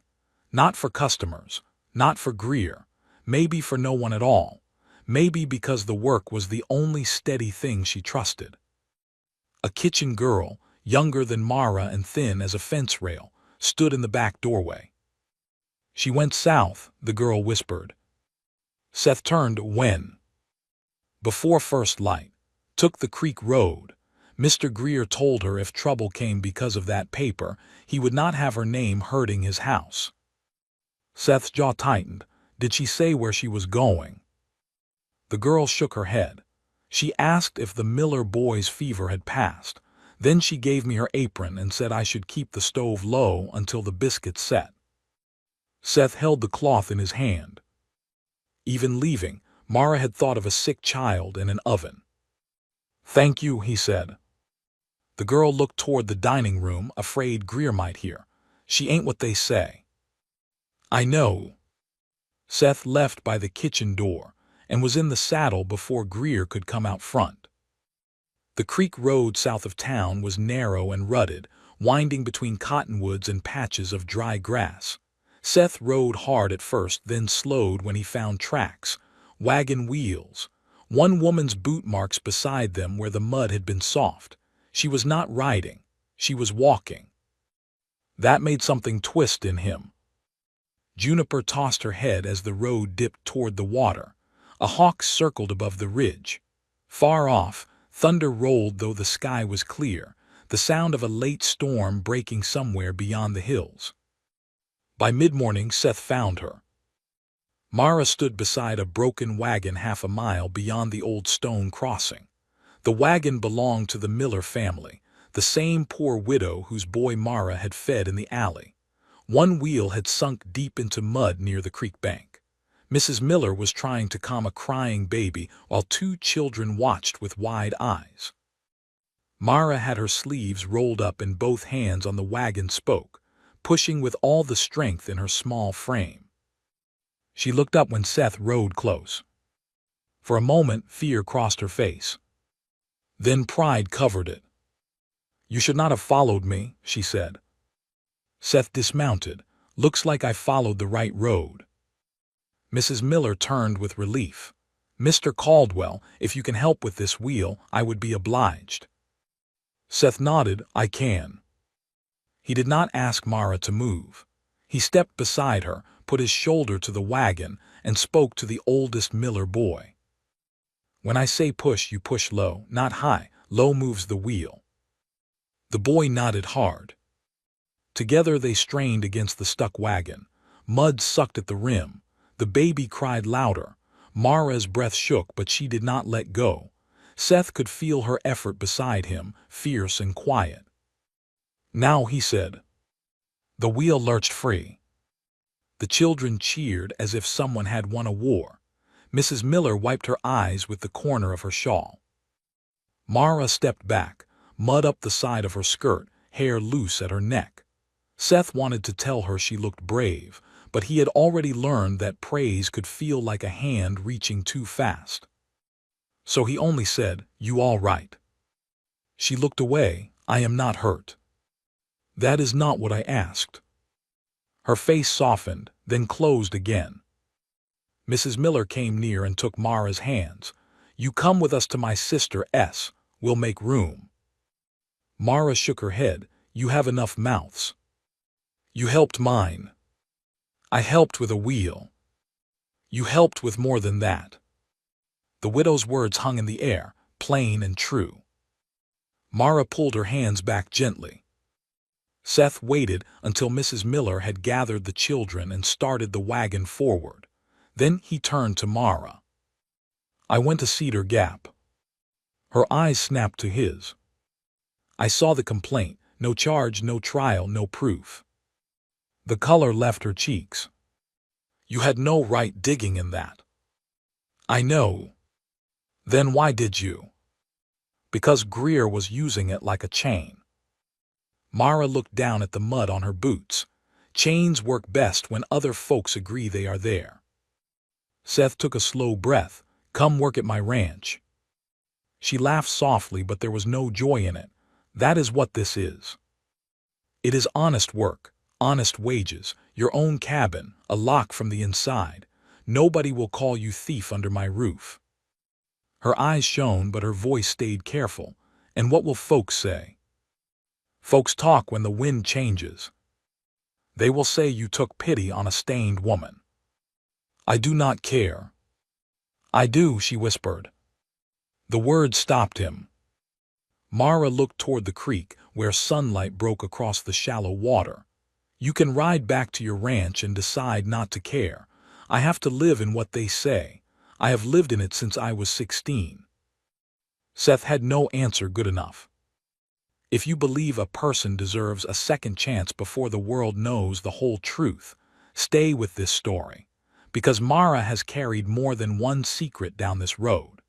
Speaker 1: Not for customers, not for Greer, maybe for no one at all, maybe because the work was the only steady thing she trusted. A kitchen girl, younger than Mara and thin as a fence rail, stood in the back doorway. She went south, the girl whispered. Seth turned when? Before first light. Took the creek road. Mr. Greer told her if trouble came because of that paper, he would not have her name hurting his house. Seth's jaw tightened. Did she say where she was going? The girl shook her head. She asked if the Miller boy's fever had passed. Then she gave me her apron and said I should keep the stove low until the biscuits set. Seth held the cloth in his hand. Even leaving, Mara had thought of a sick child in an oven. Thank you, he said. The girl looked toward the dining room, afraid Greer might hear. She ain't what they say. I know. Seth left by the kitchen door and was in the saddle before Greer could come out front. The creek road south of town was narrow and rutted, winding between cottonwoods and patches of dry grass. Seth rode hard at first, then slowed when he found tracks, wagon wheels, one woman's boot marks beside them where the mud had been soft. She was not riding, she was walking. That made something twist in him. Juniper tossed her head as the road dipped toward the water. A hawk circled above the ridge. Far off, thunder rolled though the sky was clear, the sound of a late storm breaking somewhere beyond the hills. By mid-morning, Seth found her. Mara stood beside a broken wagon half a mile beyond the old stone crossing. The wagon belonged to the Miller family, the same poor widow whose boy Mara had fed in the alley. One wheel had sunk deep into mud near the creek bank. Mrs. Miller was trying to calm a crying baby while two children watched with wide eyes. Mara had her sleeves rolled up in both hands on the wagon spoke, pushing with all the strength in her small frame. She looked up when Seth rode close. For a moment, fear crossed her face. Then pride covered it. You should not have followed me, she said. Seth dismounted. Looks like I followed the right road. Mrs. Miller turned with relief. Mr. Caldwell, if you can help with this wheel, I would be obliged. Seth nodded. I can. He did not ask Mara to move. He stepped beside her, put his shoulder to the wagon, and spoke to the oldest Miller boy. When I say push, you push low, not high. Low moves the wheel. The boy nodded hard. Together they strained against the stuck wagon. Mud sucked at the rim. The baby cried louder. Mara's breath shook, but she did not let go. Seth could feel her effort beside him, fierce and quiet. Now, he said. The wheel lurched free. The children cheered as if someone had won a war. Mrs. Miller wiped her eyes with the corner of her shawl. Mara stepped back, mud up the side of her skirt, hair loose at her neck. Seth wanted to tell her she looked brave, but he had already learned that praise could feel like a hand reaching too fast. So he only said, You all right? She looked away. I am not hurt. That is not what I asked. Her face softened, then closed again. Mrs. Miller came near and took Mara's hands. You come with us to my sister S. We'll make room. Mara shook her head. You have enough mouths. You helped mine. I helped with a wheel. You helped with more than that. The widow's words hung in the air, plain and true. Mara pulled her hands back gently. Seth waited until Mrs. Miller had gathered the children and started the wagon forward. Then he turned to Mara. I went to Cedar Gap. Her eyes snapped to his. I saw the complaint. No charge, no trial, no proof. The color left her cheeks. You had no right digging in that. I know. Then why did you? Because Greer was using it like a chain. Mara looked down at the mud on her boots. Chains work best when other folks agree they are there. Seth took a slow breath. Come work at my ranch. She laughed softly, but there was no joy in it. That is what this is. It is honest work, honest wages, your own cabin, a lock from the inside. Nobody will call you thief under my roof. Her eyes shone, but her voice stayed careful. And what will folks say? Folks talk when the wind changes. They will say you took pity on a stained woman. I do not care. I do, she whispered. The words stopped him. Mara looked toward the creek, where sunlight broke across the shallow water. You can ride back to your ranch and decide not to care. I have to live in what they say. I have lived in it since I was 16. Seth had no answer good enough. If you believe a person deserves a second chance before the world knows the whole truth, stay with this story, because Mara has carried more than one secret down this road.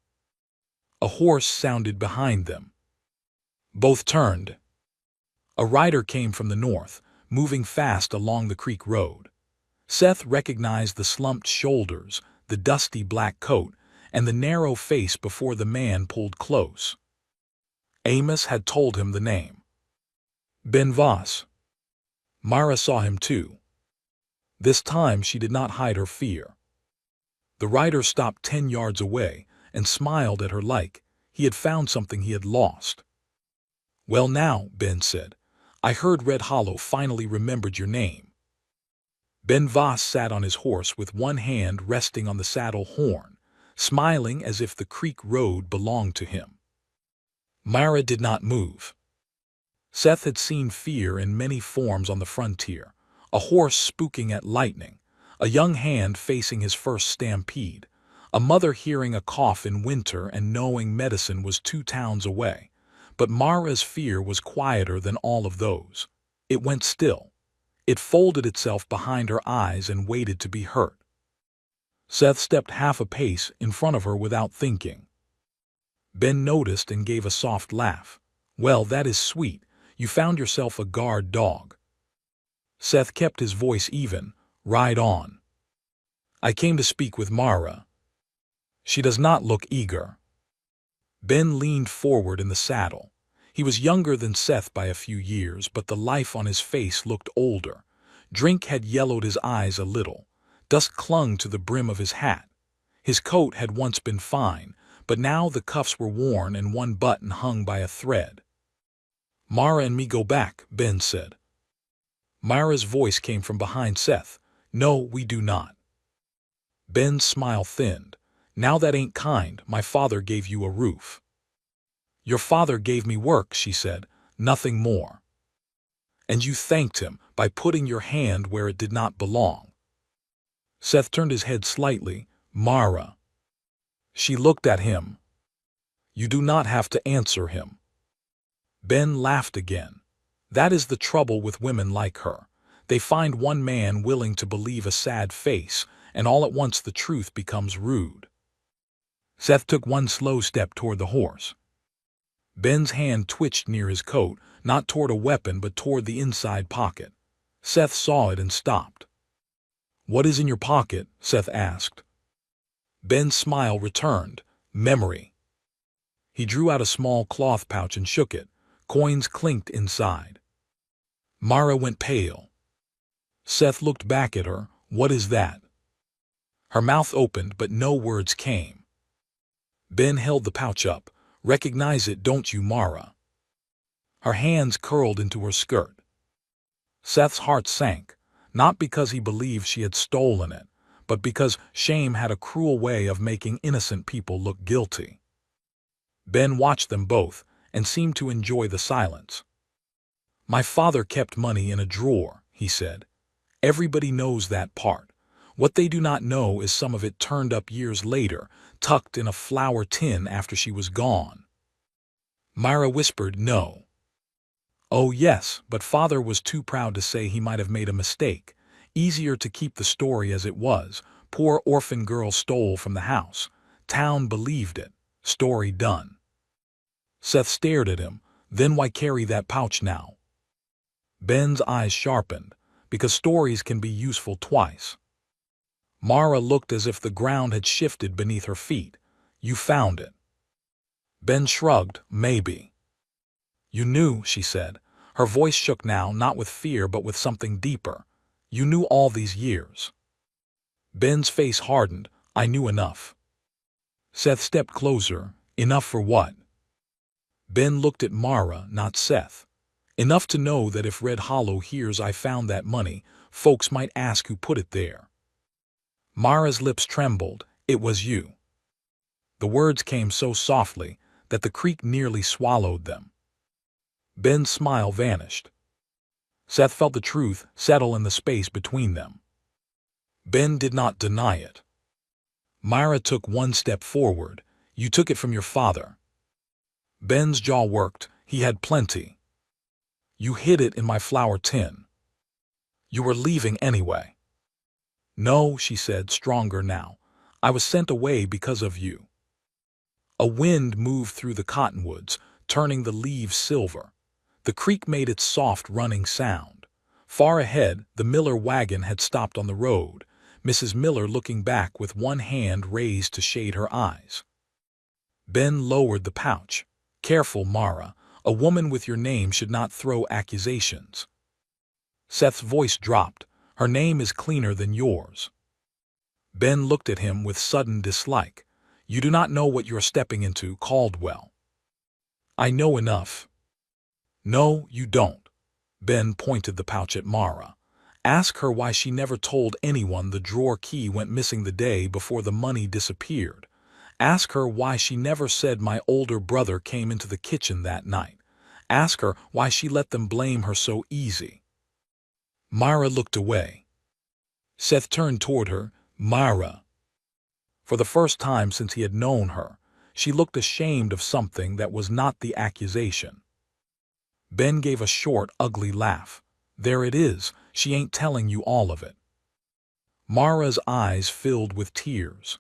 Speaker 1: A horse sounded behind them. Both turned. A rider came from the north, moving fast along the creek road. Seth recognized the slumped shoulders, the dusty black coat, and the narrow face before the man pulled close. Amos had told him the name. Ben Voss. Mara saw him too. This time she did not hide her fear. The rider stopped 10 yards away and smiled at her like he had found something he had lost. Well now, Ben said, I heard Red Hollow finally remembered your name. Ben Voss sat on his horse with one hand resting on the saddle horn, smiling as if the creek road belonged to him. Mara did not move. Seth had seen fear in many forms on the frontier, a horse spooking at lightning, a young hand facing his first stampede, a mother hearing a cough in winter and knowing medicine was 2 towns away. But Mara's fear was quieter than all of those. It went still. It folded itself behind her eyes and waited to be hurt. Seth stepped half a pace in front of her without thinking. Ben noticed and gave a soft laugh. Well, that is sweet. You found yourself a guard dog. Seth kept his voice even. Ride on. I came to speak with Mara. She does not look eager. Ben leaned forward in the saddle. He was younger than Seth by a few years, but the life on his face looked older. Drink had yellowed his eyes a little. Dust clung to the brim of his hat. His coat had once been fine, but now the cuffs were worn and one button hung by a thread. Mara and me go back, Ben said. Mara's voice came from behind Seth. No, we do not. Ben's smile thinned. Now that ain't kind. My father gave you a roof. Your father gave me work, she said, nothing more. And you thanked him by putting your hand where it did not belong. Seth turned his head slightly. Mara. She looked at him. You do not have to answer him. Ben laughed again. That is the trouble with women like her. They find one man willing to believe a sad face, and all at once the truth becomes rude. Seth took one slow step toward the horse. Ben's hand twitched near his coat, not toward a weapon but toward the inside pocket. Seth saw it and stopped. What is in your pocket? Seth asked. Ben's smile returned. Memory. He drew out a small cloth pouch and shook it. Coins clinked inside. Mara went pale. Seth looked back at her. What is that? Her mouth opened, but no words came. Ben held the pouch up. Recognize it, don't you, Mara? Her hands curled into her skirt. Seth's heart sank, not because he believed she had stolen it, but because shame had a cruel way of making innocent people look guilty. Ben watched them both and seemed to enjoy the silence. My father kept money in a drawer, he said. Everybody knows that part. What they do not know is some of it turned up years later, tucked in a flour tin after she was gone. Myra whispered no. Oh yes, but father was too proud to say he might have made a mistake. Easier to keep the story as it was. Poor orphan girl stole from the house. Town believed it. Story done. Seth stared at him. Then why carry that pouch now? Ben's eyes sharpened, because stories can be useful twice. Mara looked as if the ground had shifted beneath her feet. You found it. Ben shrugged. Maybe. You knew, she said. Her voice shook now, not with fear but with something deeper. You knew all these years. Ben's face hardened. I knew enough. Seth stepped closer. Enough for what? Ben looked at Mara, not Seth. Enough to know that if Red Hollow hears I found that money, folks might ask who put it there. Mara's lips trembled. It was you. The words came so softly that the creek nearly swallowed them. Ben's smile vanished. Seth felt the truth settle in the space between them. Ben did not deny it. Myra took one step forward. You took it from your father. Ben's jaw worked. He had plenty. You hid it in my flour tin. You were leaving anyway. No, she said, stronger now. I was sent away because of you. A wind moved through the cottonwoods, turning the leaves silver. The creek made its soft running sound. Far ahead, the Miller wagon had stopped on the road, Mrs. Miller looking back with one hand raised to shade her eyes. Ben lowered the pouch. Careful, Mara. A woman with your name should not throw accusations. Seth's voice dropped. Her name is cleaner than yours. Ben looked at him with sudden dislike. You do not know what you are stepping into, Caldwell. I know enough. No, you don't. Ben pointed the pouch at Mara. Ask her why she never told anyone the drawer key went missing the day before the money disappeared. Ask her why she never said my older brother came into the kitchen that night. Ask her why she let them blame her so easy. Myra looked away. Seth turned toward her. Myra. For the first time since he had known her, she looked ashamed of something that was not the accusation. Ben gave a short, ugly laugh. There it is. She ain't telling you all of it. Mara's eyes filled with tears.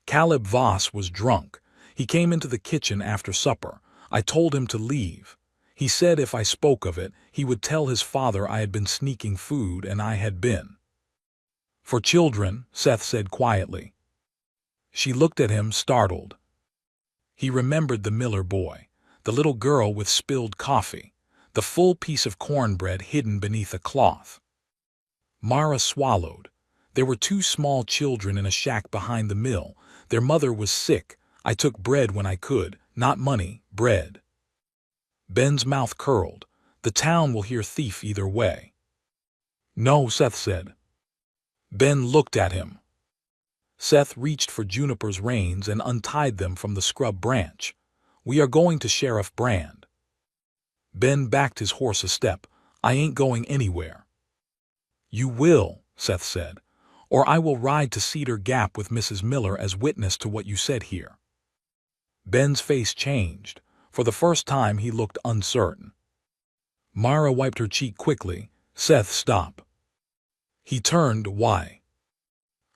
Speaker 1: Caleb Voss was drunk. He came into the kitchen after supper. I told him to leave. He said if I spoke of it, he would tell his father I had been sneaking food, and I had been. For children, Seth said quietly. She looked at him, startled. He remembered the Miller boy, the little girl with spilled coffee, the full piece of cornbread hidden beneath a cloth. Mara swallowed. There were 2 small children in a shack behind the mill. Their mother was sick. I took bread when I could, not money, bread. Ben's mouth curled. The town will hear thief either way. No, Seth said. Ben looked at him. Seth reached for Juniper's reins and untied them from the scrub branch. We are going to Sheriff Brand. Ben backed his horse a step. I ain't going anywhere. You will, Seth said, or I will ride to Cedar Gap with Mrs. Miller as witness to what you said here. Ben's face changed. For the first time he looked uncertain. Myra wiped her cheek quickly. Seth, stop. He turned. Why?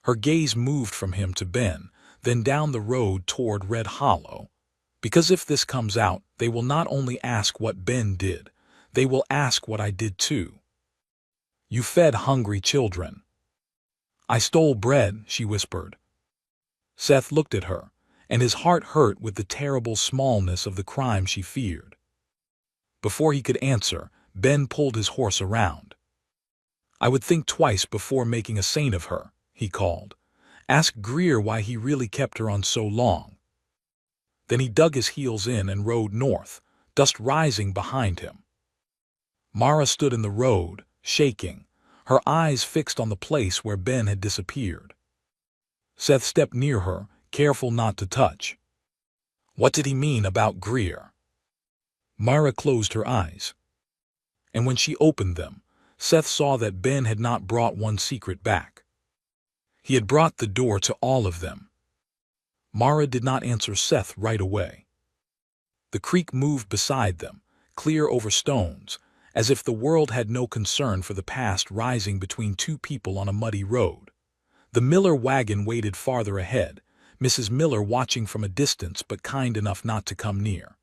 Speaker 1: Her gaze moved from him to Ben, then down the road toward Red Hollow. Because if this comes out, they will not only ask what Ben did, they will ask what I did too. You fed hungry children. I stole bread, she whispered. Seth looked at her, and his heart hurt with the terrible smallness of the crime she feared. Before he could answer, Ben pulled his horse around. I would think twice before making a saint of her, he called. Ask Greer why he really kept her on so long. Then he dug his heels in and rode north, dust rising behind him. Mara stood in the road, shaking, her eyes fixed on the place where Ben had disappeared. Seth stepped near her, careful not to touch. What did he mean about Greer? Myra closed her eyes. And when she opened them, Seth saw that Ben had not brought one secret back. He had brought the door to all of them. Mara did not answer Seth right away. The creek moved beside them, clear over stones, as if the world had no concern for the past rising between 2 people on a muddy road. The Miller wagon waited farther ahead, Mrs. Miller watching from a distance but kind enough not to come near.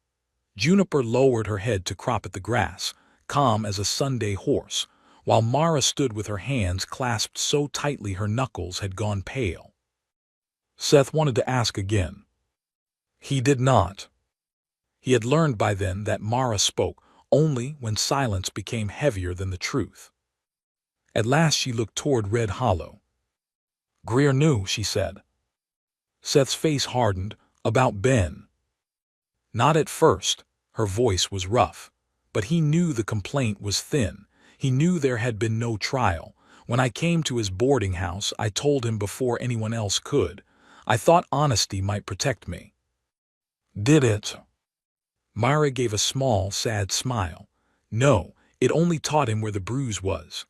Speaker 1: Juniper lowered her head to crop at the grass, calm as a Sunday horse, while Mara stood with her hands clasped so tightly her knuckles had gone pale. Seth wanted to ask again. He did not. He had learned by then that Mara spoke only when silence became heavier than the truth. At last she looked toward Red Hollow. Greer knew, she said. Seth's face hardened. About Ben. Not at first. Her voice was rough. But he knew the complaint was thin. He knew there had been no trial. When I came to his boarding house, I told him before anyone else could. I thought honesty might protect me. Did it? Myra gave a small, sad smile. No, it only taught him where the bruise was.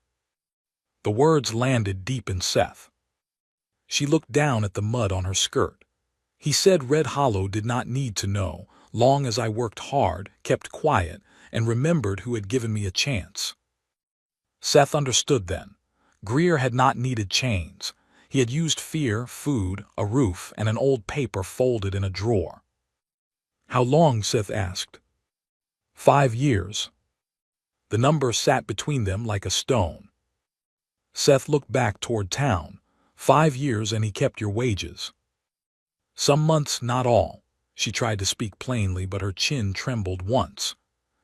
Speaker 1: The words landed deep in Seth. She looked down at the mud on her skirt. He said Red Hollow did not need to know, long as I worked hard, kept quiet, and remembered who had given me a chance. Seth understood then. Greer had not needed chains. He had used fear, food, a roof, and an old paper folded in a drawer. How long? Seth asked. 5 years. The number sat between them like a stone. Seth looked back toward town. 5 years and he kept your wages. Some months, not all. She tried to speak plainly, but her chin trembled once.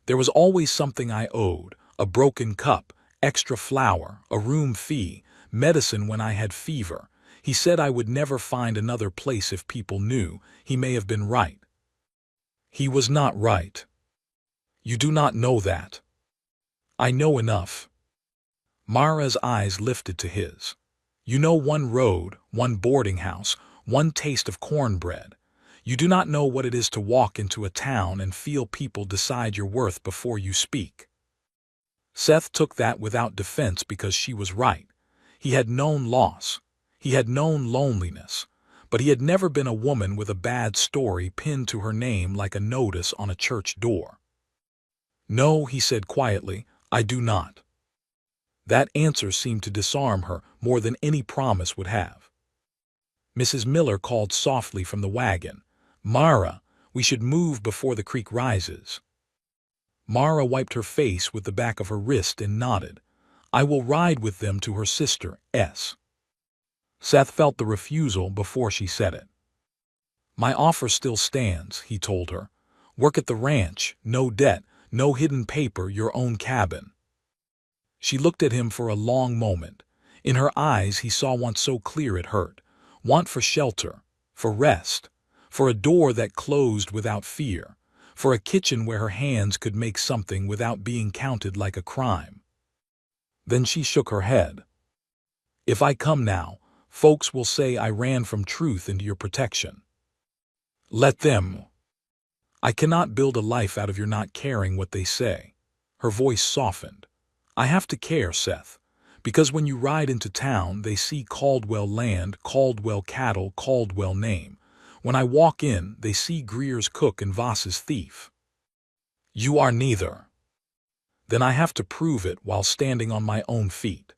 Speaker 1: There was always something I owed, a broken cup, extra flour, a room fee, medicine when I had fever. He said I would never find another place if people knew. He may have been right. He was not right. You do not know that. I know enough. Mara's eyes lifted to his. You know one road, one boarding house, one taste of cornbread. You do not know what it is to walk into a town and feel people decide your worth before you speak. Seth took that without defense because she was right. He had known loss. He had known loneliness. But he had never been a woman with a bad story pinned to her name like a notice on a church door. No, he said quietly, I do not. That answer seemed to disarm her more than any promise would have. Mrs. Miller called softly from the wagon. Mara, we should move before the creek rises. Mara wiped her face with the back of her wrist and nodded. I will ride with them to her sister, S. Seth felt the refusal before she said it. My offer still stands, he told her. Work at the ranch, no debt, no hidden paper, your own cabin. She looked at him for a long moment. In her eyes he saw want so clear it hurt. Want for shelter, for rest, for a door that closed without fear, for a kitchen where her hands could make something without being counted like a crime. Then she shook her head. If I come now, folks will say I ran from truth into your protection. Let them. I cannot build a life out of your not caring what they say. Her voice softened. I have to care, Seth, because when you ride into town, they see Caldwell land, Caldwell cattle, Caldwell name. When I walk in, they see Greer's cook and Voss's thief. You are neither. Then I have to prove it while standing on my own feet.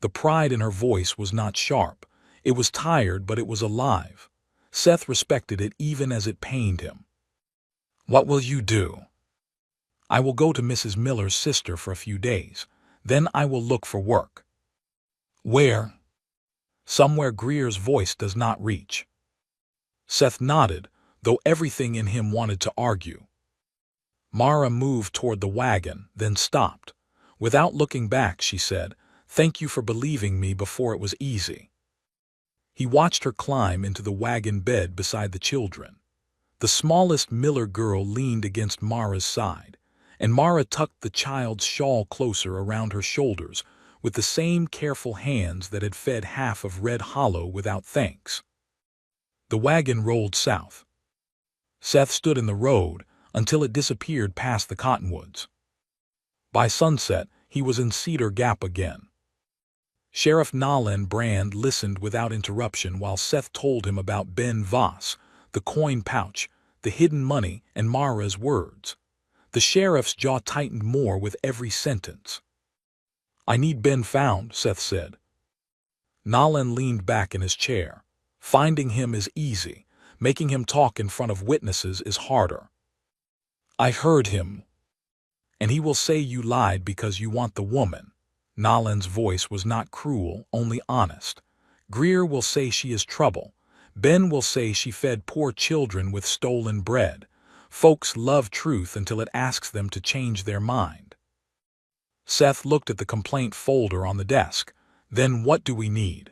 Speaker 1: The pride in her voice was not sharp. It was tired, but it was alive. Seth respected it even as it pained him. What will you do? I will go to Mrs. Miller's sister for a few days. Then I will look for work. Where? Somewhere Greer's voice does not reach. Seth nodded, though everything in him wanted to argue. Mara moved toward the wagon, then stopped. Without looking back, she said, Thank you for believing me before it was easy. He watched her climb into the wagon bed beside the children. The smallest Miller girl leaned against Mara's side, and Mara tucked the child's shawl closer around her shoulders with the same careful hands that had fed half of Red Hollow without thanks. The wagon rolled south. Seth stood in the road until it disappeared past the cottonwoods. By sunset, he was in Cedar Gap again. Sheriff Nolan Brand listened without interruption while Seth told him about Ben Voss, the coin pouch, the hidden money, and Mara's words. The sheriff's jaw tightened more with every sentence. I need Ben found, Seth said. Nolan leaned back in his chair. Finding him is easy. Making him talk in front of witnesses is harder. I heard him. And he will say you lied because you want the woman. Nolan's voice was not cruel, only honest. Greer will say she is trouble. Ben will say she fed poor children with stolen bread. Folks love truth until it asks them to change their mind. Seth looked at the complaint folder on the desk. Then what do we need?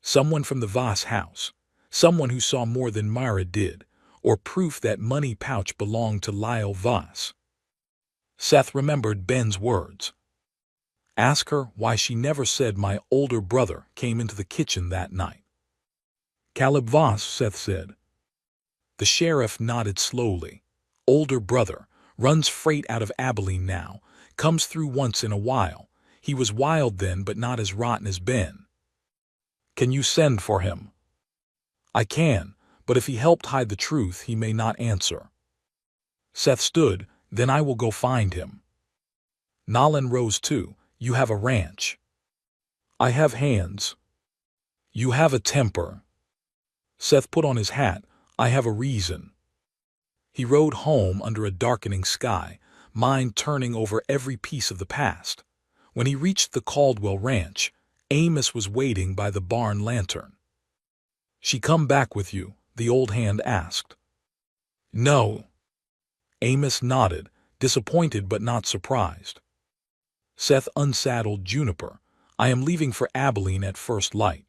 Speaker 1: Someone from the Voss house. Someone who saw more than Myra did. Or proof that money pouch belonged to Lyle Voss. Seth remembered Ben's words. Ask her why she never said my older brother came into the kitchen that night. Caleb Voss, Seth said. The sheriff nodded slowly. Older brother, runs freight out of Abilene now, comes through once in a while. He was wild then but not as rotten as Ben. Can you send for him? I can, but if he helped hide the truth he may not answer. Seth stood, then I will go find him. Nolan rose too. You have a ranch. I have hands. You have a temper. Seth put on his hat. I have a reason. He rode home under a darkening sky, mind turning over every piece of the past. When he reached the Caldwell ranch, Amos was waiting by the barn lantern. She come back with you? The old hand asked. No. Amos nodded, disappointed but not surprised. Seth unsaddled Juniper. I am leaving for Abilene at first light.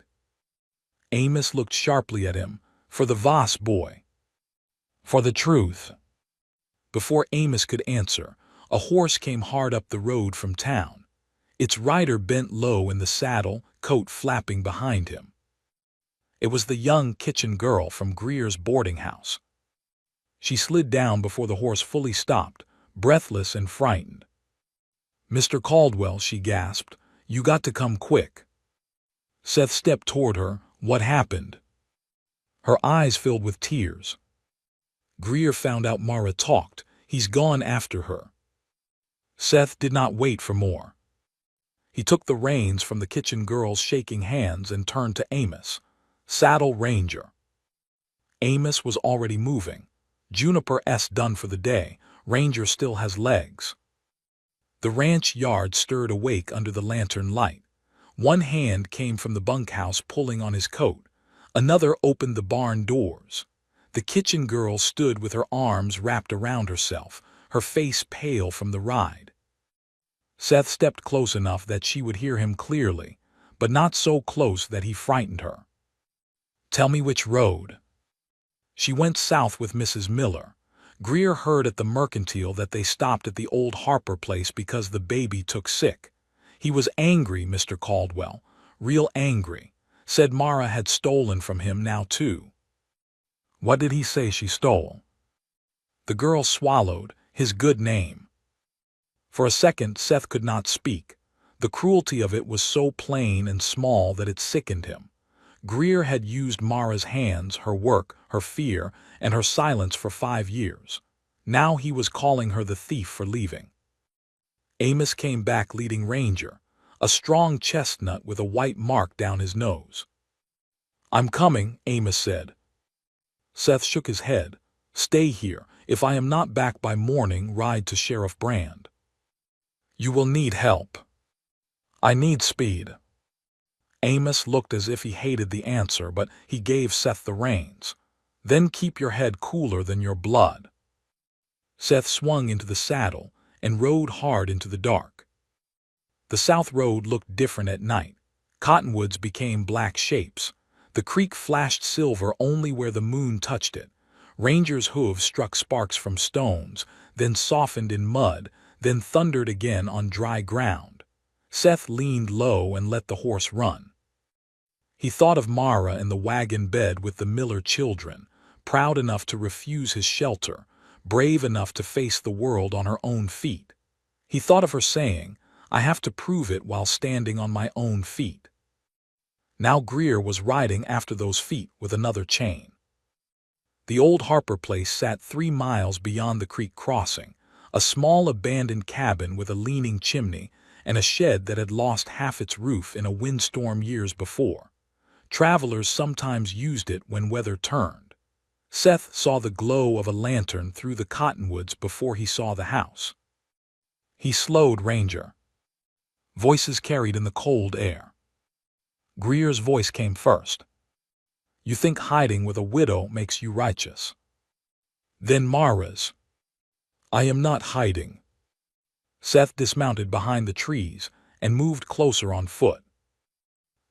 Speaker 1: Amos looked sharply at him. For the Voss boy. For the truth. Before Amos could answer, a horse came hard up the road from town. Its rider bent low in the saddle, coat flapping behind him. It was the young kitchen girl from Greer's boarding house. She slid down before the horse fully stopped, breathless and frightened. Mr. Caldwell, she gasped, you got to come quick. Seth stepped toward her. What happened? Her eyes filled with tears. Greer found out Mara talked. He's gone after her. Seth did not wait for more. He took the reins from the kitchen girl's shaking hands and turned to Amos. Saddle Ranger. Amos was already moving. Juniper's done for the day. Ranger still has legs. The ranch yard stirred awake under the lantern light. One hand came from the bunkhouse pulling on his coat. Another opened the barn doors. The kitchen girl stood with her arms wrapped around herself, her face pale from the ride. Seth stepped close enough that she would hear him clearly, but not so close that he frightened her. Tell me which road. She went south with Mrs. Miller. Greer heard at the mercantile that they stopped at the old Harper place because the baby took sick. He was angry, Mr. Caldwell, real angry. Said Mara had stolen from him now too. What did he say she stole? The girl swallowed. His good name. For a second Seth could not speak. The cruelty of it was so plain and small that it sickened him. Greer had used Mara's hands, her work, her fear, and her silence for 5 years. Now he was calling her the thief for leaving. Amos came back leading Ranger, a strong chestnut with a white mark down his nose. I'm coming, Amos said. Seth shook his head. Stay here. If I am not back by morning, ride to Sheriff Brand. You will need help. I need speed. Amos looked as if he hated the answer, but he gave Seth the reins. Then keep your head cooler than your blood. Seth swung into the saddle and rode hard into the dark. The south road looked different at night. Cottonwoods became black shapes. The creek flashed silver only where the moon touched it. Ranger's hooves struck sparks from stones, then softened in mud, then thundered again on dry ground. Seth leaned low and let the horse run. He thought of Mara in the wagon bed with the Miller children, proud enough to refuse his shelter, brave enough to face the world on her own feet. He thought of her saying, I have to prove it while standing on my own feet. Now Greer was riding after those feet with another chain. The old Harper place sat 3 miles beyond the creek crossing, a small abandoned cabin with a leaning chimney and a shed that had lost half its roof in a windstorm years before. Travelers sometimes used it when weather turned. Seth saw the glow of a lantern through the cottonwoods before he saw the house. He slowed Ranger. Voices carried in the cold air. Greer's voice came first. You think hiding with a widow makes you righteous. Then Mara's. I am not hiding. Seth dismounted behind the trees and moved closer on foot.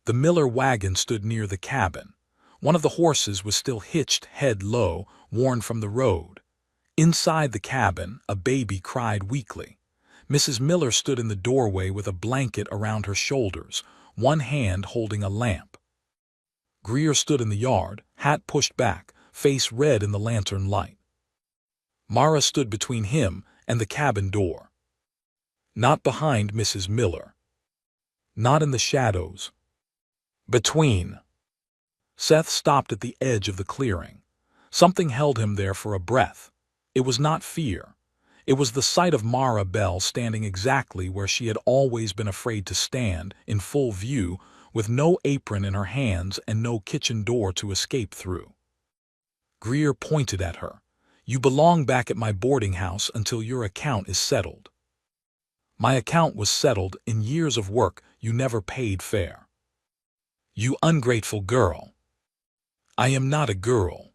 Speaker 1: The Miller wagon stood near the cabin. One of the horses was still hitched head low, worn from the road. Inside the cabin, a baby cried weakly. Mrs. Miller stood in the doorway with a blanket around her shoulders, one hand holding a lamp. Greer stood in the yard, hat pushed back, face red in the lantern light. Mara stood between him and the cabin door. Not behind Mrs. Miller. Not in the shadows. Between. Seth stopped at the edge of the clearing. Something held him there for a breath. It was not fear. It was the sight of Mara Bell standing exactly where she had always been afraid to stand, in full view, with no apron in her hands and no kitchen door to escape through. Greer pointed at her. "You belong back at my boarding house until your account is settled." "My account was settled in years of work you never paid fair." "You ungrateful girl." "I am not a girl."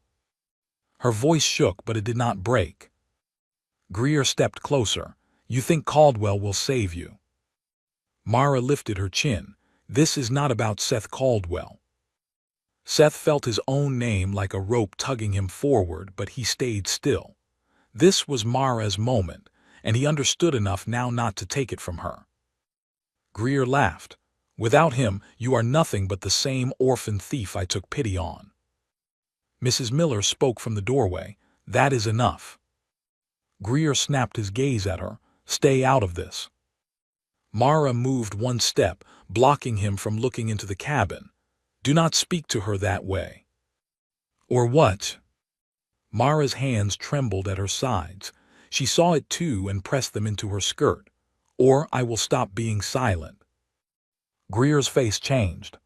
Speaker 1: Her voice shook, but it did not break. Greer stepped closer. "You think Caldwell will save you?" Mara lifted her chin. "This is not about Seth Caldwell." Seth felt his own name like a rope tugging him forward, but he stayed still. This was Mara's moment, and he understood enough now not to take it from her. Greer laughed. "Without him, you are nothing but the same orphan thief I took pity on." Mrs. Miller spoke from the doorway. "That is enough." Greer snapped his gaze at her. "Stay out of this." Mara moved one step, blocking him from looking into the cabin. "Do not speak to her that way." "Or what?" Mara's hands trembled at her sides. She saw it too and pressed them into her skirt. "Or I will stop being silent." Greer's face changed.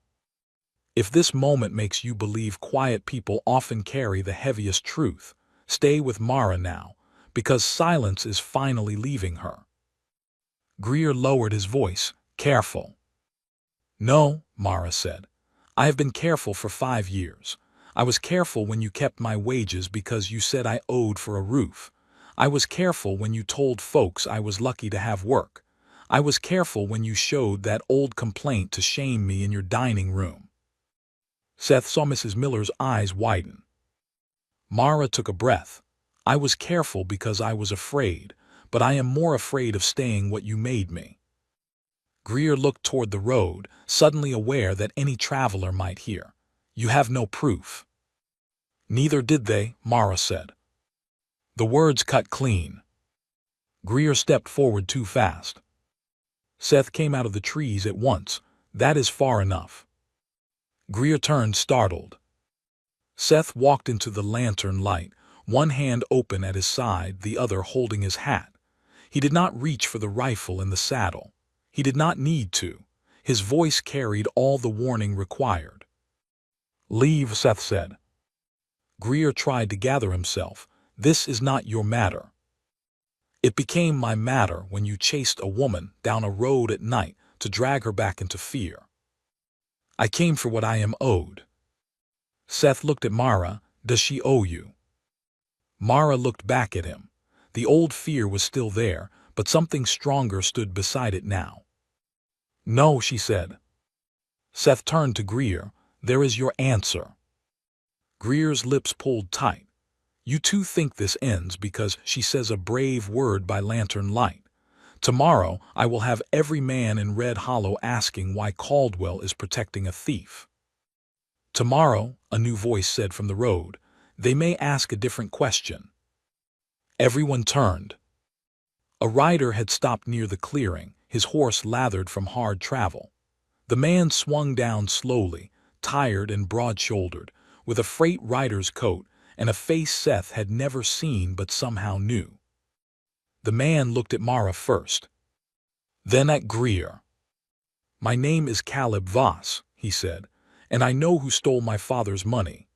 Speaker 1: "If this moment makes you believe quiet people often carry the heaviest truth, stay with Mara now, because silence is finally leaving her." Greer lowered his voice. "Careful." "No," Mara said. "I have been careful for 5 years. I was careful when you kept my wages because you said I owed for a roof. I was careful when you told folks I was lucky to have work. I was careful when you showed that old complaint to shame me in your dining room." Seth saw Mrs. Miller's eyes widen. Mara took a breath. "I was careful because I was afraid, but I am more afraid of staying what you made me." Greer looked toward the road, suddenly aware that any traveler might hear. "You have no proof." "Neither did they," Mara said. The words cut clean. Greer stepped forward too fast. Seth came out of the trees at once. "That is far enough." Greer turned, startled. Seth walked into the lantern light, one hand open at his side, the other holding his hat. He did not reach for the rifle in the saddle. He did not need to. His voice carried all the warning required. "Leave," Seth said. Greer tried to gather himself. "This is not your matter." "It became my matter when you chased a woman down a road at night to drag her back into fear. I came for what I am owed." Seth looked at Mara. "Does she owe you?" Mara looked back at him. The old fear was still there, but something stronger stood beside it now. "No," she said. Seth turned to Greer. "There is your answer." Greer's lips pulled tight. "You two think this ends because she says a brave word by lantern light. Tomorrow I will have every man in Red Hollow asking why Caldwell is protecting a thief." "Tomorrow," a new voice said from the road, "they may ask a different question." Everyone turned. A rider had stopped near the clearing, his horse lathered from hard travel. The man swung down slowly, tired and broad-shouldered, with a freight rider's coat and a face Seth had never seen but somehow knew. The man looked at Mara first, then at Greer. "My name is Caleb Voss," he said, "and I know who stole my father's money."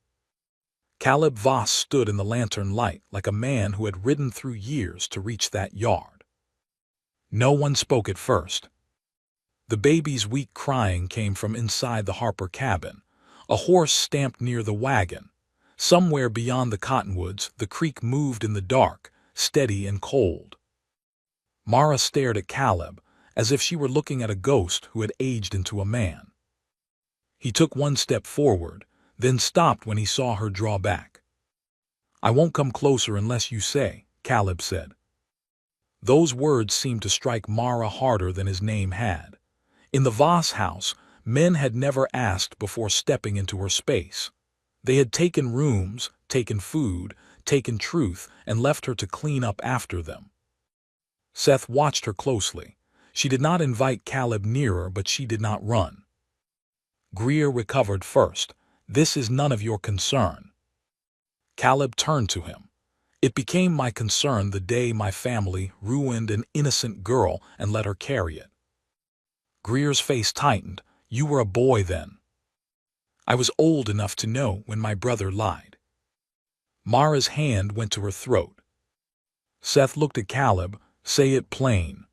Speaker 1: Caleb Voss stood in the lantern light like a man who had ridden through years to reach that yard. No one spoke at first. The baby's weak crying came from inside the Harper cabin. A horse stamped near the wagon. Somewhere beyond the cottonwoods, the creek moved in the dark, steady and cold. Mara stared at Caleb, as if she were looking at a ghost who had aged into a man. He took one step forward, then stopped when he saw her draw back. "I won't come closer unless you say," Caleb said. Those words seemed to strike Mara harder than his name had. In the Voss house, men had never asked before stepping into her space. They had taken rooms, taken food, taken truth, and left her to clean up after them. Seth watched her closely. She did not invite Caleb nearer, but she did not run. Greer recovered first. "This is none of your concern." Caleb turned to him. "It became my concern the day my family ruined an innocent girl and let her carry it." Greer's face tightened. "You were a boy then." "I was old enough to know when my brother lied." Mara's hand went to her throat. Seth looked at Caleb. "Say it plain."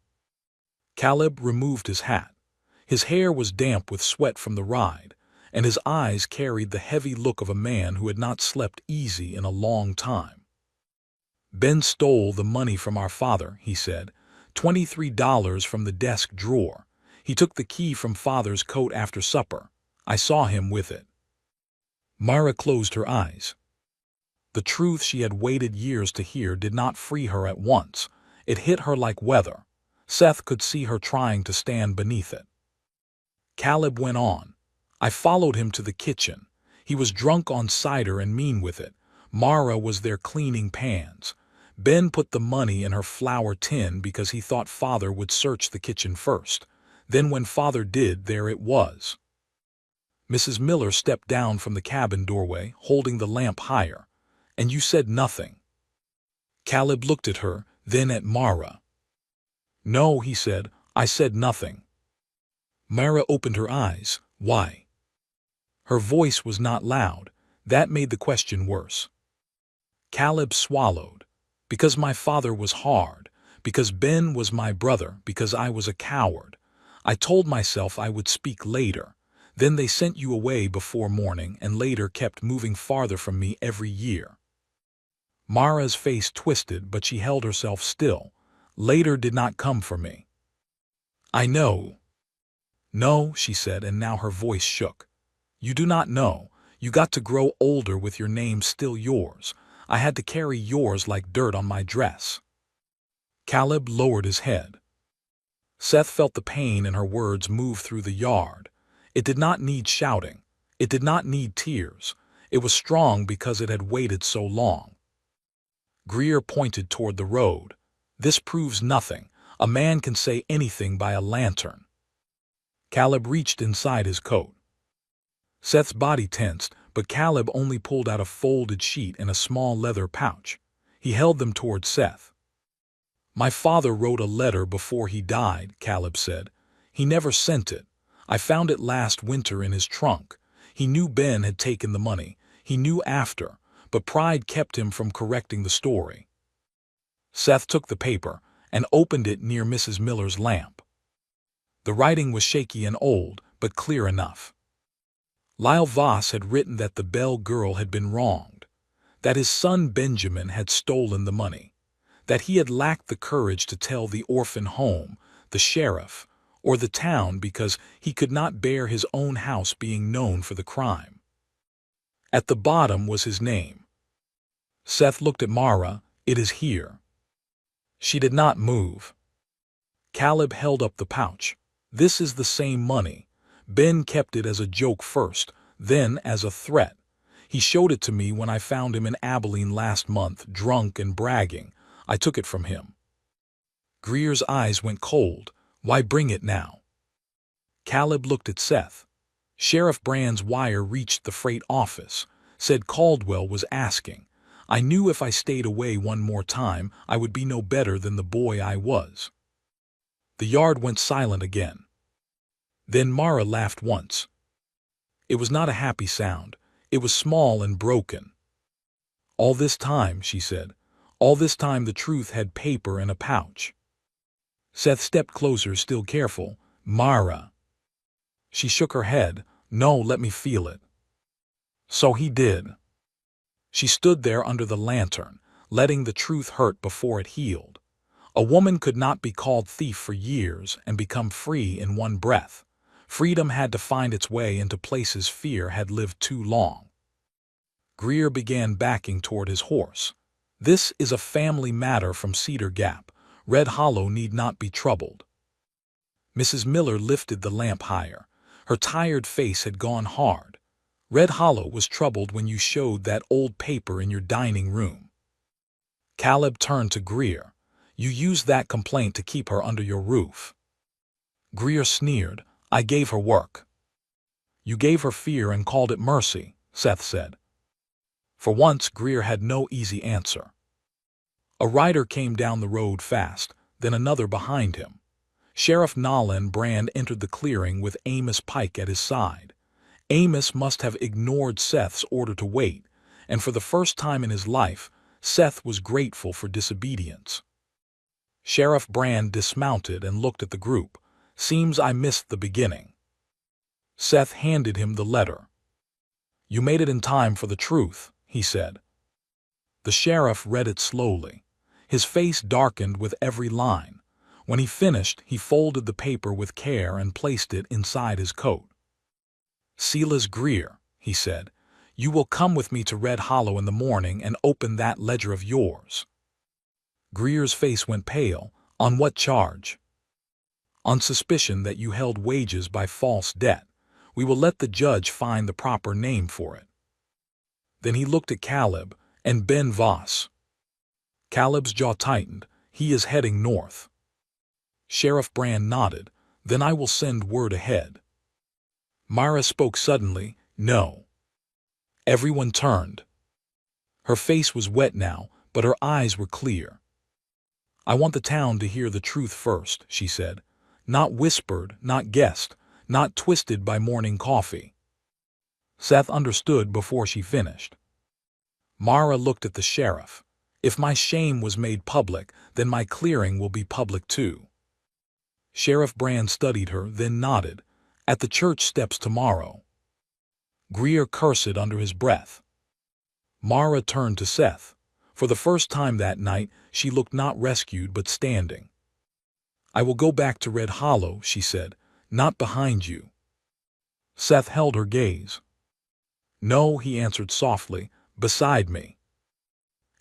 Speaker 1: Caleb removed his hat. His hair was damp with sweat from the ride, and his eyes carried the heavy look of a man who had not slept easy in a long time. "Ben stole the money from our father," he said. $23 from the desk drawer. He took the key from father's coat after supper. I saw him with it." Mara closed her eyes. The truth she had waited years to hear did not free her at once. It hit her like weather. Seth could see her trying to stand beneath it. Caleb went on. "I followed him to the kitchen. He was drunk on cider and mean with it. Mara was there cleaning pans. Ben put the money in her flour tin because he thought father would search the kitchen first. Then when father did, there it was." Mrs. Miller stepped down from the cabin doorway, holding the lamp higher. "And you said nothing." Caleb looked at her, then at Mara. "No," he said, "I said nothing." Mara opened her eyes. "Why?" Her voice was not loud. That made the question worse. Caleb swallowed. "Because my father was hard. Because Ben was my brother. Because I was a coward. I told myself I would speak later. Then they sent you away before morning and later kept moving farther from me every year." Mara's face twisted, but she held herself still. "Later did not come for me." "I know." "No," she said, and now her voice shook. "You do not know. You got to grow older with your name still yours. I had to carry yours like dirt on my dress." Caleb lowered his head. Seth felt the pain in her words move through the yard. It did not need shouting. It did not need tears. It was strong because it had waited so long. Greer pointed toward the road. "This proves nothing. A man can say anything by a lantern." Caleb reached inside his coat. Seth's body tensed, but Caleb only pulled out a folded sheet and a small leather pouch. He held them toward Seth. "My father wrote a letter before he died," Caleb said. "He never sent it. I found it last winter in his trunk. He knew Ben had taken the money. He knew after, but pride kept him from correcting the story." Seth took the paper and opened it near Mrs. Miller's lamp. The writing was shaky and old, but clear enough. Lyle Voss had written that the Bell girl had been wronged, that his son Benjamin had stolen the money, that he had lacked the courage to tell the orphan home, the sheriff, or the town because he could not bear his own house being known for the crime. At the bottom was his name. Seth looked at Mara. "It is here." She did not move. Caleb held up the pouch. "This is the same money. Ben kept it as a joke first, then as a threat. He showed it to me when I found him in Abilene last month, drunk and bragging. I took it from him." Greer's eyes went cold. "Why bring it now?" Caleb looked at Seth. "Sheriff Brand's wire reached the freight office. Said Caldwell was asking. I knew if I stayed away one more time, I would be no better than the boy I was." The yard went silent again. Then Mara laughed once. It was not a happy sound. It was small and broken. "All this time," she said, "all this time the truth had paper in a pouch." Seth stepped closer, still careful. "Mara." She shook her head. "No, let me feel it." So he did. She stood there under the lantern, letting the truth hurt before it healed. A woman could not be called thief for years and become free in one breath. Freedom had to find its way into places fear had lived too long. Greer began backing toward his horse. "This is a family matter from Cedar Gap. Red Hollow need not be troubled. Mrs. Miller lifted the lamp higher. Her tired face had gone hard. Red Hollow was troubled when you showed that old paper in your dining room. Caleb turned to Greer. You used that complaint to keep her under your roof. Greer sneered. I gave her work. You gave her fear and called it mercy, Seth said. For once, Greer had no easy answer. A rider came down the road fast, then another behind him. Sheriff Nolan Brand entered the clearing with Amos Pike at his side. Amos must have ignored Seth's order to wait, and for the first time in his life, Seth was grateful for disobedience. Sheriff Brand dismounted and looked at the group. Seems I missed the beginning. Seth handed him the letter. You made it in time for the truth, he said. The sheriff read it slowly. His face darkened with every line. When he finished, he folded the paper with care and placed it inside his coat. Silas Greer, he said, you will come with me to Red Hollow in the morning and open that ledger of yours. Greer's face went pale. On what charge? On suspicion that you held wages by false debt. We will let the judge find the proper name for it. Then he looked at Caleb and Ben Voss. Caleb's jaw tightened. He is heading north. Sheriff Brand nodded. Then I will send word ahead. Myra spoke suddenly. No. Everyone turned. Her face was wet now, but her eyes were clear. I want the town to hear the truth first, she said. Not whispered, not guessed, not twisted by morning coffee. Seth understood before she finished. Mara looked at the sheriff. If my shame was made public, then my clearing will be public too. Sheriff Brand studied her, then nodded. At the church steps tomorrow. Greer cursed under his breath. Mara turned to Seth. For the first time that night, she looked not rescued but standing. I will go back to Red Hollow, she said, not behind you. Seth held her gaze. No, he answered softly, beside me.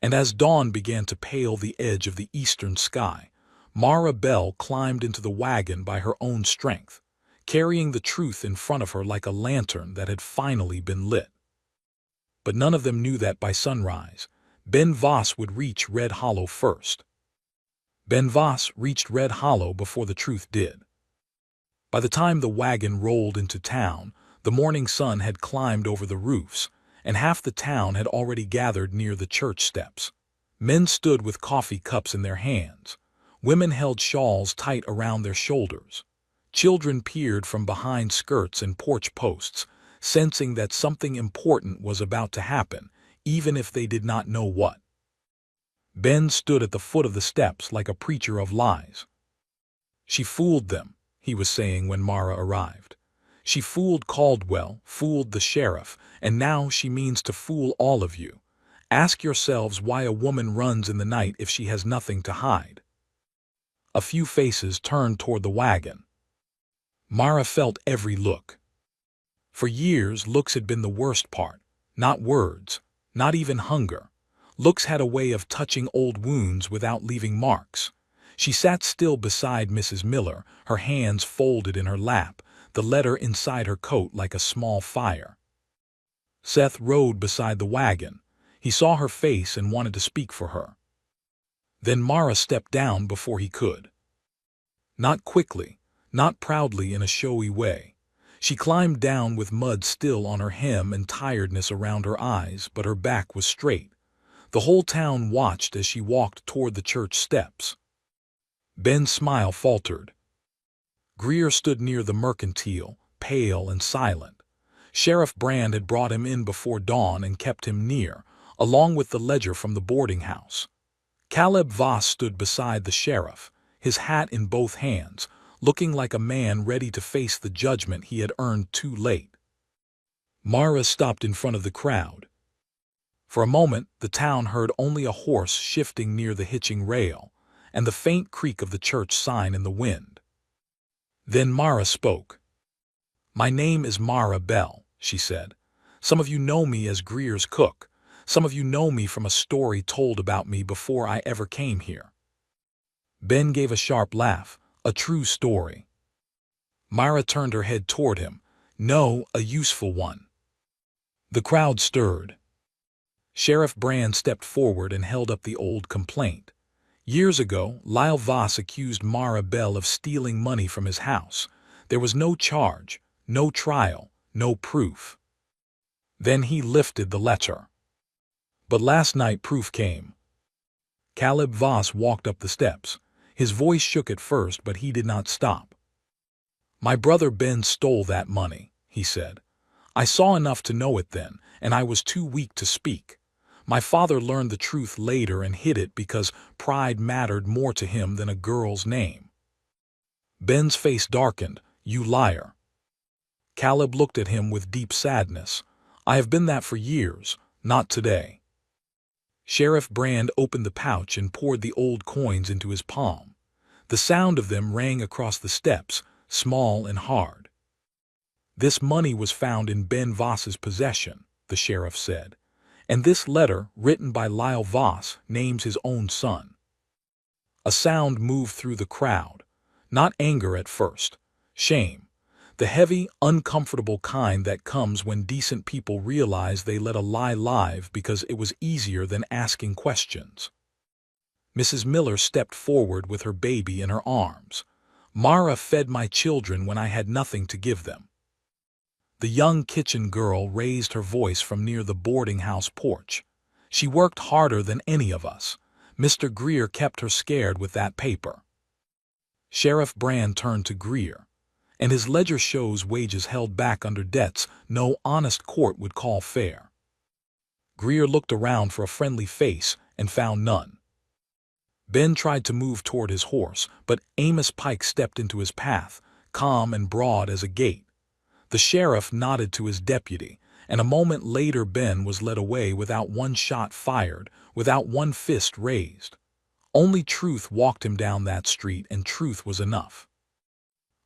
Speaker 1: And as dawn began to pale the edge of the eastern sky, Mara Bell climbed into the wagon by her own strength, carrying the truth in front of her like a lantern that had finally been lit. But none of them knew that by sunrise, Ben Voss would reach Red Hollow first. Ben Voss reached Red Hollow before the truth did. By the time the wagon rolled into town, the morning sun had climbed over the roofs, and half the town had already gathered near the church steps. Men stood with coffee cups in their hands. Women held shawls tight around their shoulders. Children peered from behind skirts and porch posts, sensing that something important was about to happen, even if they did not know what. Ben stood at the foot of the steps like a preacher of lies. She fooled them, he was saying when Mara arrived. She fooled Caldwell, fooled the sheriff, and now she means to fool all of you. Ask yourselves why a woman runs in the night if she has nothing to hide. A few faces turned toward the wagon. Mara felt every look. For years, looks had been the worst part. Not words, not even hunger. Looks had a way of touching old wounds without leaving marks. She sat still beside Mrs. Miller, her hands folded in her lap, the letter inside her coat like a small fire. Seth rode beside the wagon. He saw her face and wanted to speak for her. Then Mara stepped down before he could. Not quickly, not proudly in a showy way. She climbed down with mud still on her hem and tiredness around her eyes, but her back was straight. The whole town watched as she walked toward the church steps. Ben's smile faltered. Greer stood near the mercantile, pale and silent. Sheriff Brand had brought him in before dawn and kept him near, along with the ledger from the boarding house. Caleb Voss stood beside the sheriff, his hat in both hands, looking like a man ready to face the judgment he had earned too late. Mara stopped in front of the crowd. For a moment, the town heard only a horse shifting near the hitching rail, and the faint creak of the church sign in the wind. Then Mara spoke. My name is Mara Bell, she said. Some of you know me as Greer's cook. Some of you know me from a story told about me before I ever came here. Ben gave a sharp laugh. A true story. Myra turned her head toward him. No, a useful one. The crowd stirred. Sheriff Brand stepped forward and held up the old complaint. Years ago, Lyle Voss accused Mara Bell of stealing money from his house. There was no charge, no trial, no proof. Then he lifted the letter. But last night proof came. Caleb Voss walked up the steps. His voice shook at first, but he did not stop. My brother Ben stole that money, he said. I saw enough to know it then, and I was too weak to speak. My father learned the truth later and hid it because pride mattered more to him than a girl's name. Ben's face darkened. You liar. Caleb looked at him with deep sadness. I have been that for years, not today. Sheriff Brand opened the pouch and poured the old coins into his palm. The sound of them rang across the steps, small and hard. This money was found in Ben Voss's possession, the sheriff said. And this letter, written by Lyle Voss, names his own son. A sound moved through the crowd. Not anger at first. Shame. The heavy, uncomfortable kind that comes when decent people realize they let a lie live because it was easier than asking questions. Mrs. Miller stepped forward with her baby in her arms. Mara fed my children when I had nothing to give them. The young kitchen girl raised her voice from near the boarding house porch. She worked harder than any of us. Mr. Greer kept her scared with that paper. Sheriff Brand turned to Greer. And his ledger shows wages held back under debts no honest court would call fair. Greer looked around for a friendly face and found none. Ben tried to move toward his horse, but Amos Pike stepped into his path, calm and broad as a gate. The sheriff nodded to his deputy, and a moment later Ben was led away without one shot fired, without one fist raised. Only truth walked him down that street, and truth was enough.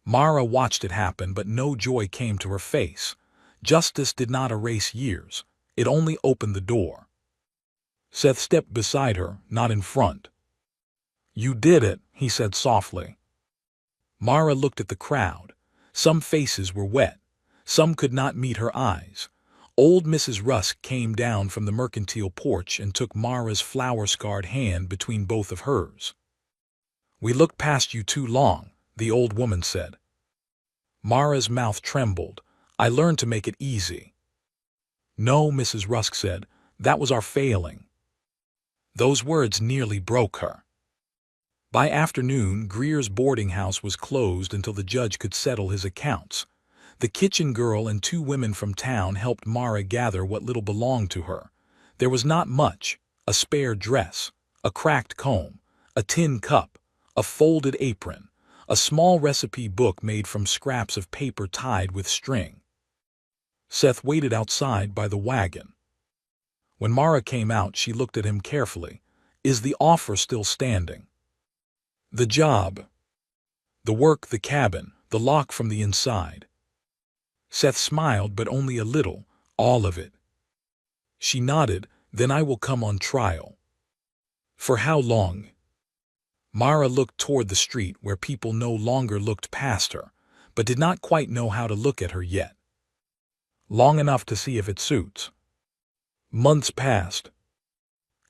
Speaker 1: Mara watched it happen, but no joy came to her face. Justice did not erase years. It only opened the door. Seth stepped beside her, not in front. You did it, he said softly. Mara looked at the crowd. Some faces were wet. Some could not meet her eyes. Old Mrs. Rusk came down from the mercantile porch and took Mara's flower-scarred hand between both of hers. We looked past you too long, the old woman said. Mara's mouth trembled. I learned to make it easy. No, Mrs. Rusk said, that was our failing. Those words nearly broke her. By afternoon, Greer's boarding house was closed until the judge could settle his accounts. The kitchen girl and two women from town helped Mara gather what little belonged to her. There was not much: a spare dress, a cracked comb, a tin cup, a folded apron, a small recipe book made from scraps of paper tied with string. Seth waited outside by the wagon. When Mara came out, she looked at him carefully. Is the offer still standing? The job. The work, the cabin, the lock from the inside. Seth smiled, but only a little. All of it. She nodded. Then I will come on trial. For how long? Mara looked toward the street where people no longer looked past her, but did not quite know how to look at her yet. Long enough to see if it suits. Months passed.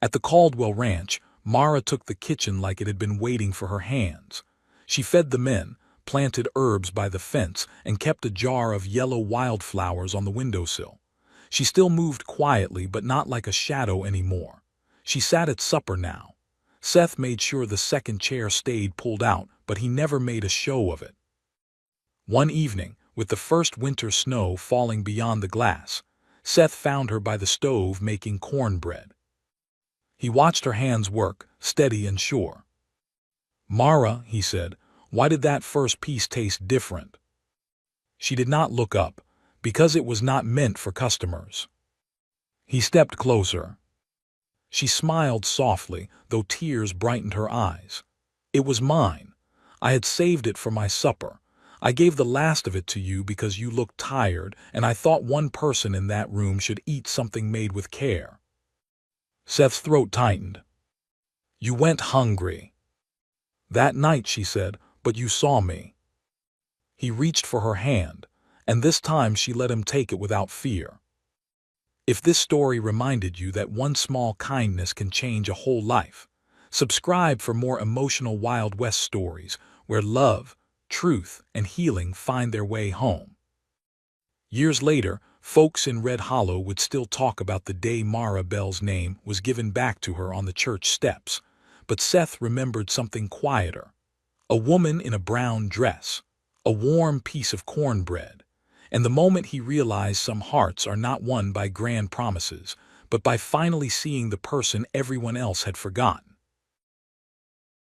Speaker 1: At the Caldwell Ranch, Mara took the kitchen like it had been waiting for her hands. She fed the men, planted herbs by the fence, and kept a jar of yellow wildflowers on the windowsill. She still moved quietly, but not like a shadow anymore. She sat at supper now. Seth made sure the second chair stayed pulled out, but he never made a show of it. One evening, with the first winter snow falling beyond the glass, Seth found her by the stove making cornbread. He watched her hands work, steady and sure. Mara, he said, why did that first piece taste different? She did not look up, because it was not meant for customers. He stepped closer. She smiled softly, though tears brightened her eyes. It was mine. I had saved it for my supper. I gave the last of it to you because you looked tired, and I thought one person in that room should eat something made with care. Seth's throat tightened. You went hungry. That night, she said, but you saw me. He reached for her hand, and this time she let him take it without fear. If this story reminded you that one small kindness can change a whole life, subscribe for more emotional Wild West stories where love, truth, and healing find their way home. Years later, folks in Red Hollow would still talk about the day Mara Bell's name was given back to her on the church steps, but Seth remembered something quieter. A woman in a brown dress, a warm piece of cornbread, and the moment he realized some hearts are not won by grand promises, but by finally seeing the person everyone else had forgotten.